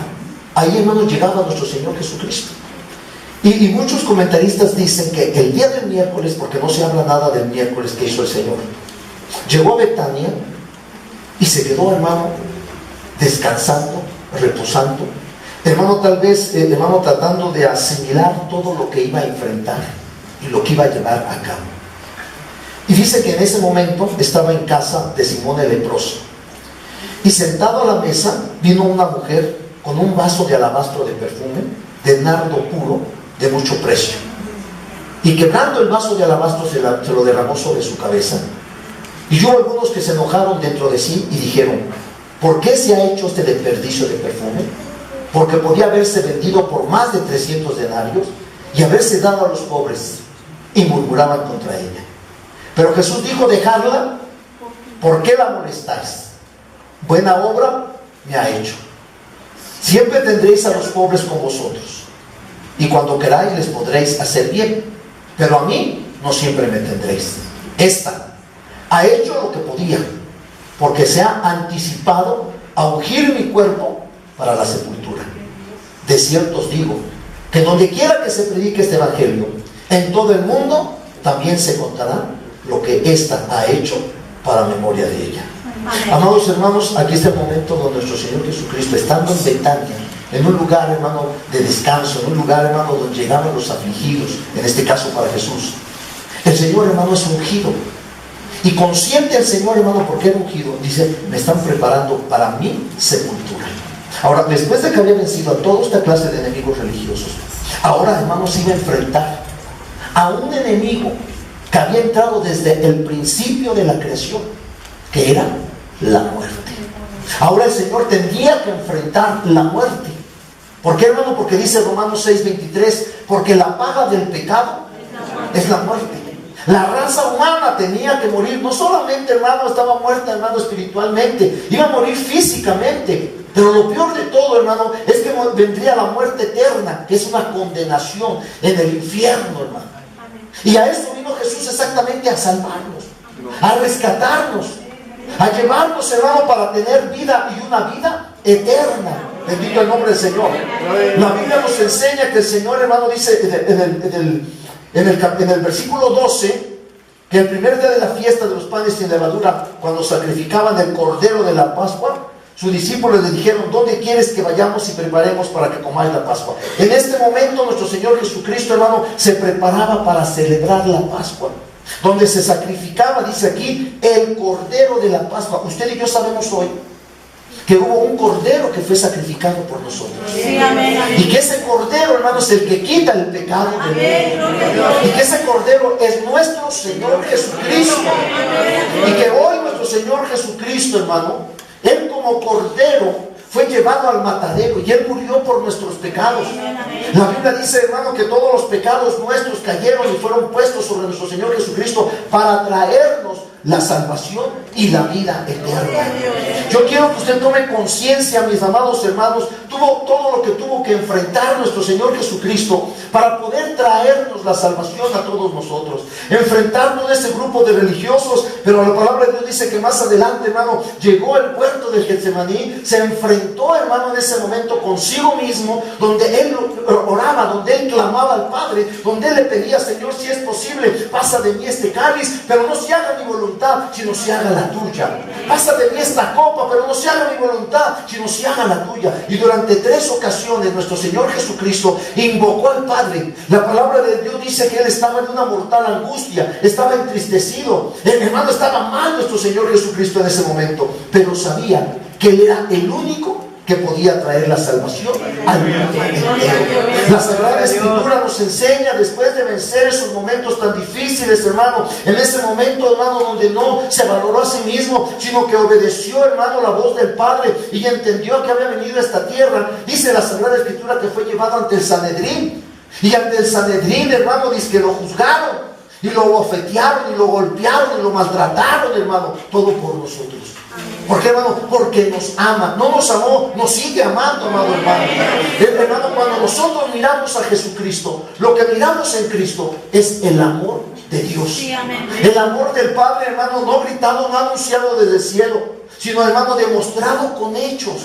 Speaker 1: ahí, hermano, llegaba nuestro Señor Jesucristo. Y muchos comentaristas dicen que el día del miércoles, porque no se habla nada del miércoles que hizo el Señor, llegó a Betania y se quedó, hermano, descansando, reposando, hermano, tal vez, hermano, tratando de asimilar todo lo que iba a enfrentar y lo que iba a llevar a cabo. Y dice que en ese momento estaba en casa de Simón el leproso, y sentado a la mesa vino una mujer con un vaso de alabastro de perfume, de nardo puro, de mucho precio, y quebrando el vaso de alabastro se lo derramó sobre su cabeza. Y hubo algunos que se enojaron dentro de sí y dijeron: ¿por qué se ha hecho este desperdicio de perfume? Porque podía haberse vendido por más de 300 denarios y haberse dado a los pobres. Y murmuraban contra ella. Pero Jesús dijo: dejadla, ¿por qué la molestáis? Buena obra me ha hecho. Siempre tendréis a los pobres con vosotros, y cuando queráis les podréis hacer bien, pero a mí no siempre me tendréis. Esta ha hecho lo que podía, porque se ha anticipado a ungir mi cuerpo para la sepultura. De cierto os digo, que donde quiera que se predique este evangelio, en todo el mundo, también se contará lo que ésta ha hecho para memoria de ella. Amén. Amados hermanos, aquí está el momento donde nuestro Señor Jesucristo, estando en Betania, en un lugar, hermano, de descanso, en un lugar, hermano, donde llegaban los afligidos, en este caso para Jesús, el Señor, hermano, es ungido. Y consciente el Señor, hermano, porque era ungido, dice: me están preparando para mi sepultura. Ahora, después de que había vencido a toda esta clase de enemigos religiosos, ahora, hermano, se iba a enfrentar a un enemigo que había entrado desde el principio de la creación, que era la muerte. Ahora el Señor tendría que enfrentar la muerte. ¿Por qué, hermano? Porque dice Romanos 6:23, porque la paga del pecado es la muerte. La raza humana tenía que morir. No solamente, hermano, estaba muerta, hermano, espiritualmente, iba a morir físicamente. Pero lo peor de todo, hermano, es que vendría la muerte eterna, que es una condenación en el infierno, hermano. Y a eso vino Jesús, exactamente, a salvarnos, a rescatarnos, a llevarnos, hermano, para tener vida, y una vida eterna. Bendito el nombre del Señor. La Biblia nos enseña que el Señor, hermano, dice en el versículo 12, que el primer día de la fiesta de los panes sin levadura, cuando sacrificaban el cordero de la Pascua, sus discípulos le dijeron: ¿dónde quieres que vayamos y preparemos para que comáis la Pascua? En este momento nuestro Señor Jesucristo, hermano, se preparaba para celebrar la Pascua, donde se sacrificaba, dice aquí, el Cordero de la Pascua. Usted y yo sabemos hoy que hubo un Cordero que fue sacrificado por nosotros.
Speaker 2: Sí, amén, amén.
Speaker 1: Y que ese Cordero, hermano, es el que quita el pecado del mundo. Y que ese Cordero es nuestro Señor Jesucristo. Y que hoy nuestro Señor Jesucristo, hermano, Él como Cordero fue llevado al matadero y Él murió por nuestros pecados. La Biblia dice, hermano, que todos los pecados nuestros cayeron y fueron puestos sobre nuestro Señor Jesucristo para traernos la salvación y la vida eterna. Yo quiero que usted tome conciencia, mis amados hermanos, todo lo que tuvo que enfrentar nuestro Señor Jesucristo para poder traernos la salvación a todos nosotros. Enfrentarnos a ese grupo de religiosos, pero la palabra de Dios dice que más adelante, hermano, llegó el puerto del Getsemaní, se enfrentó, hermano, en ese momento consigo mismo, donde Él oraba, donde Él clamaba al Padre, donde Él le pedía: Señor, si es posible, pasa de mí este cáliz, pero no se haga mi voluntad, sino se haga la tuya. Pasa de mí esta copa, pero no se haga mi voluntad, sino se haga la tuya. Y durante 3 ocasiones nuestro Señor Jesucristo invocó al Padre. La palabra de Dios dice que Él estaba en una mortal angustia, estaba entristecido. Hermano, estaba mal nuestro Señor Jesucristo en ese momento, pero sabía que Él era el único que podía traer la salvación al mundo entero. La Sagrada Escritura nos enseña, después de vencer esos momentos tan difíciles, hermano, en ese momento, hermano, donde no se valoró a sí mismo, sino que obedeció, hermano, la voz del Padre y entendió que había venido a esta tierra, dice la Sagrada Escritura que fue llevado ante el Sanedrín. Y ante el Sanedrín, hermano, dice que lo juzgaron y lo bofetearon y lo golpearon y lo maltrataron, hermano, todo por nosotros. ¿Por qué, hermano? Porque nos ama. No nos amó, nos sigue amando, amado hermano. Hermano, cuando nosotros miramos a Jesucristo, lo que miramos en Cristo es el amor de Dios.
Speaker 2: Sí, amén.
Speaker 1: El amor del Padre, hermano, no gritado, no anunciado desde el cielo, sino, hermano, demostrado con hechos.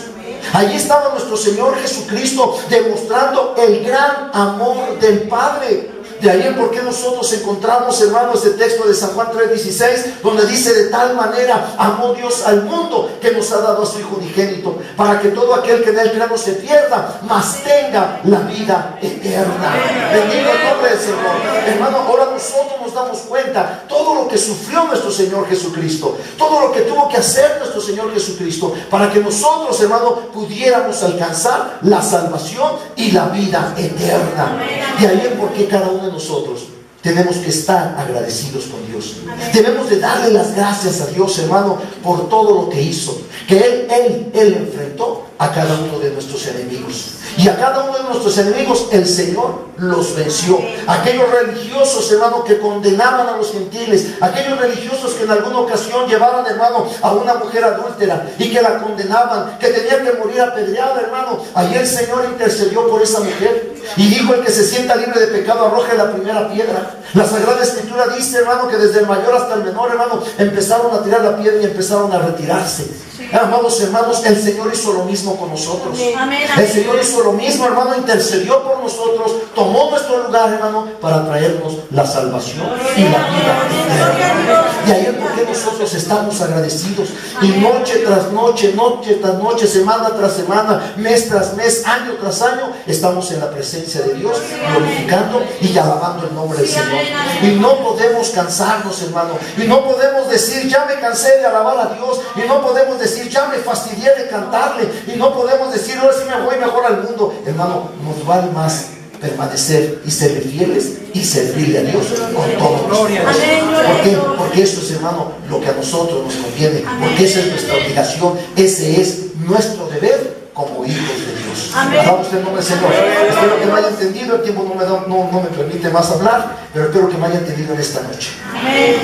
Speaker 1: Allí estaba nuestro Señor Jesucristo demostrando el gran amor del Padre. De ahí en por qué nosotros encontramos, hermano, ese texto de San Juan 3:16, donde dice: de tal manera amó Dios al mundo que nos ha dado a su Hijo unigénito, para que todo aquel que en él crea no se pierda, mas tenga la vida eterna. Bendito el nombre del Señor. Hermano, ahora nosotros nos damos cuenta todo lo que sufrió nuestro Señor Jesucristo, todo lo que tuvo que hacer nuestro Señor Jesucristo, para que nosotros, hermano, pudiéramos alcanzar la salvación y la vida eterna. De ahí en por qué cada uno de nosotros tenemos que estar agradecidos con Dios. Debemos de darle las gracias a Dios, hermano, por todo lo que hizo. Que Él enfrentó a cada uno de nuestros enemigos. Y a cada uno de nuestros enemigos el Señor los venció. Aquellos religiosos, hermano, que condenaban a los gentiles, aquellos religiosos que en alguna ocasión llevaban, hermano, a una mujer adúltera y que la condenaban, que tenía que morir apedreada, hermano, allí el Señor intercedió por esa mujer y dijo: el que se sienta libre de pecado arroje la primera piedra. La Sagrada Escritura dice, hermano, que desde el mayor hasta el menor, hermano, empezaron a tirar la piedra y empezaron a retirarse. Amados hermanos, el Señor hizo lo mismo con nosotros.
Speaker 2: Amén.
Speaker 1: El Señor hizo lo mismo, hermano, intercedió por nosotros, tomó nuestro lugar, hermano, para traernos la salvación y la vida eterna. Y ahí es porque nosotros estamos agradecidos. Y noche tras noche, semana tras semana, mes tras mes, año tras año, estamos en la presencia de Dios, glorificando y alabando el nombre del Señor. Y no podemos cansarnos, hermano. Y no podemos decir: ya me cansé de alabar a Dios. Y no podemos decir: ya me fastidié de cantarle. Y no podemos decir: ahora sí me voy mejor al mundo. Hermano, nos vale más permanecer y serle fieles y servirle a Dios con todo nuestro corazón. ¿Por qué? Porque eso es, hermano, lo que a nosotros nos conviene. Porque esa es nuestra obligación. Ese es nuestro deber como hijos de Dios. Alabamos el nombre del Señor. Espero que me haya entendido. El tiempo no me permite más hablar, pero espero que me haya entendido en esta noche.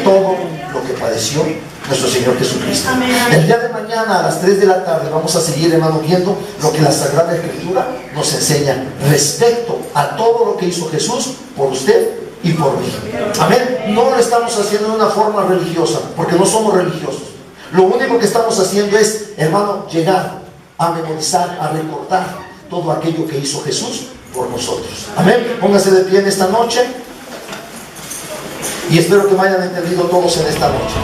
Speaker 1: Todo lo que padeció nuestro Señor Jesucristo. El día de mañana a las 3 de la tarde vamos a seguir, hermano, viendo lo que la Sagrada Escritura nos enseña respecto a todo lo que hizo Jesús por usted y por mí. Amén. No lo estamos haciendo de una forma religiosa, porque no somos religiosos. Lo único que estamos haciendo es, hermano, llegar a memorizar, a recordar todo aquello que hizo Jesús por nosotros. Amén. Póngase de pie en esta noche y espero que me hayan entendido todos en esta noche.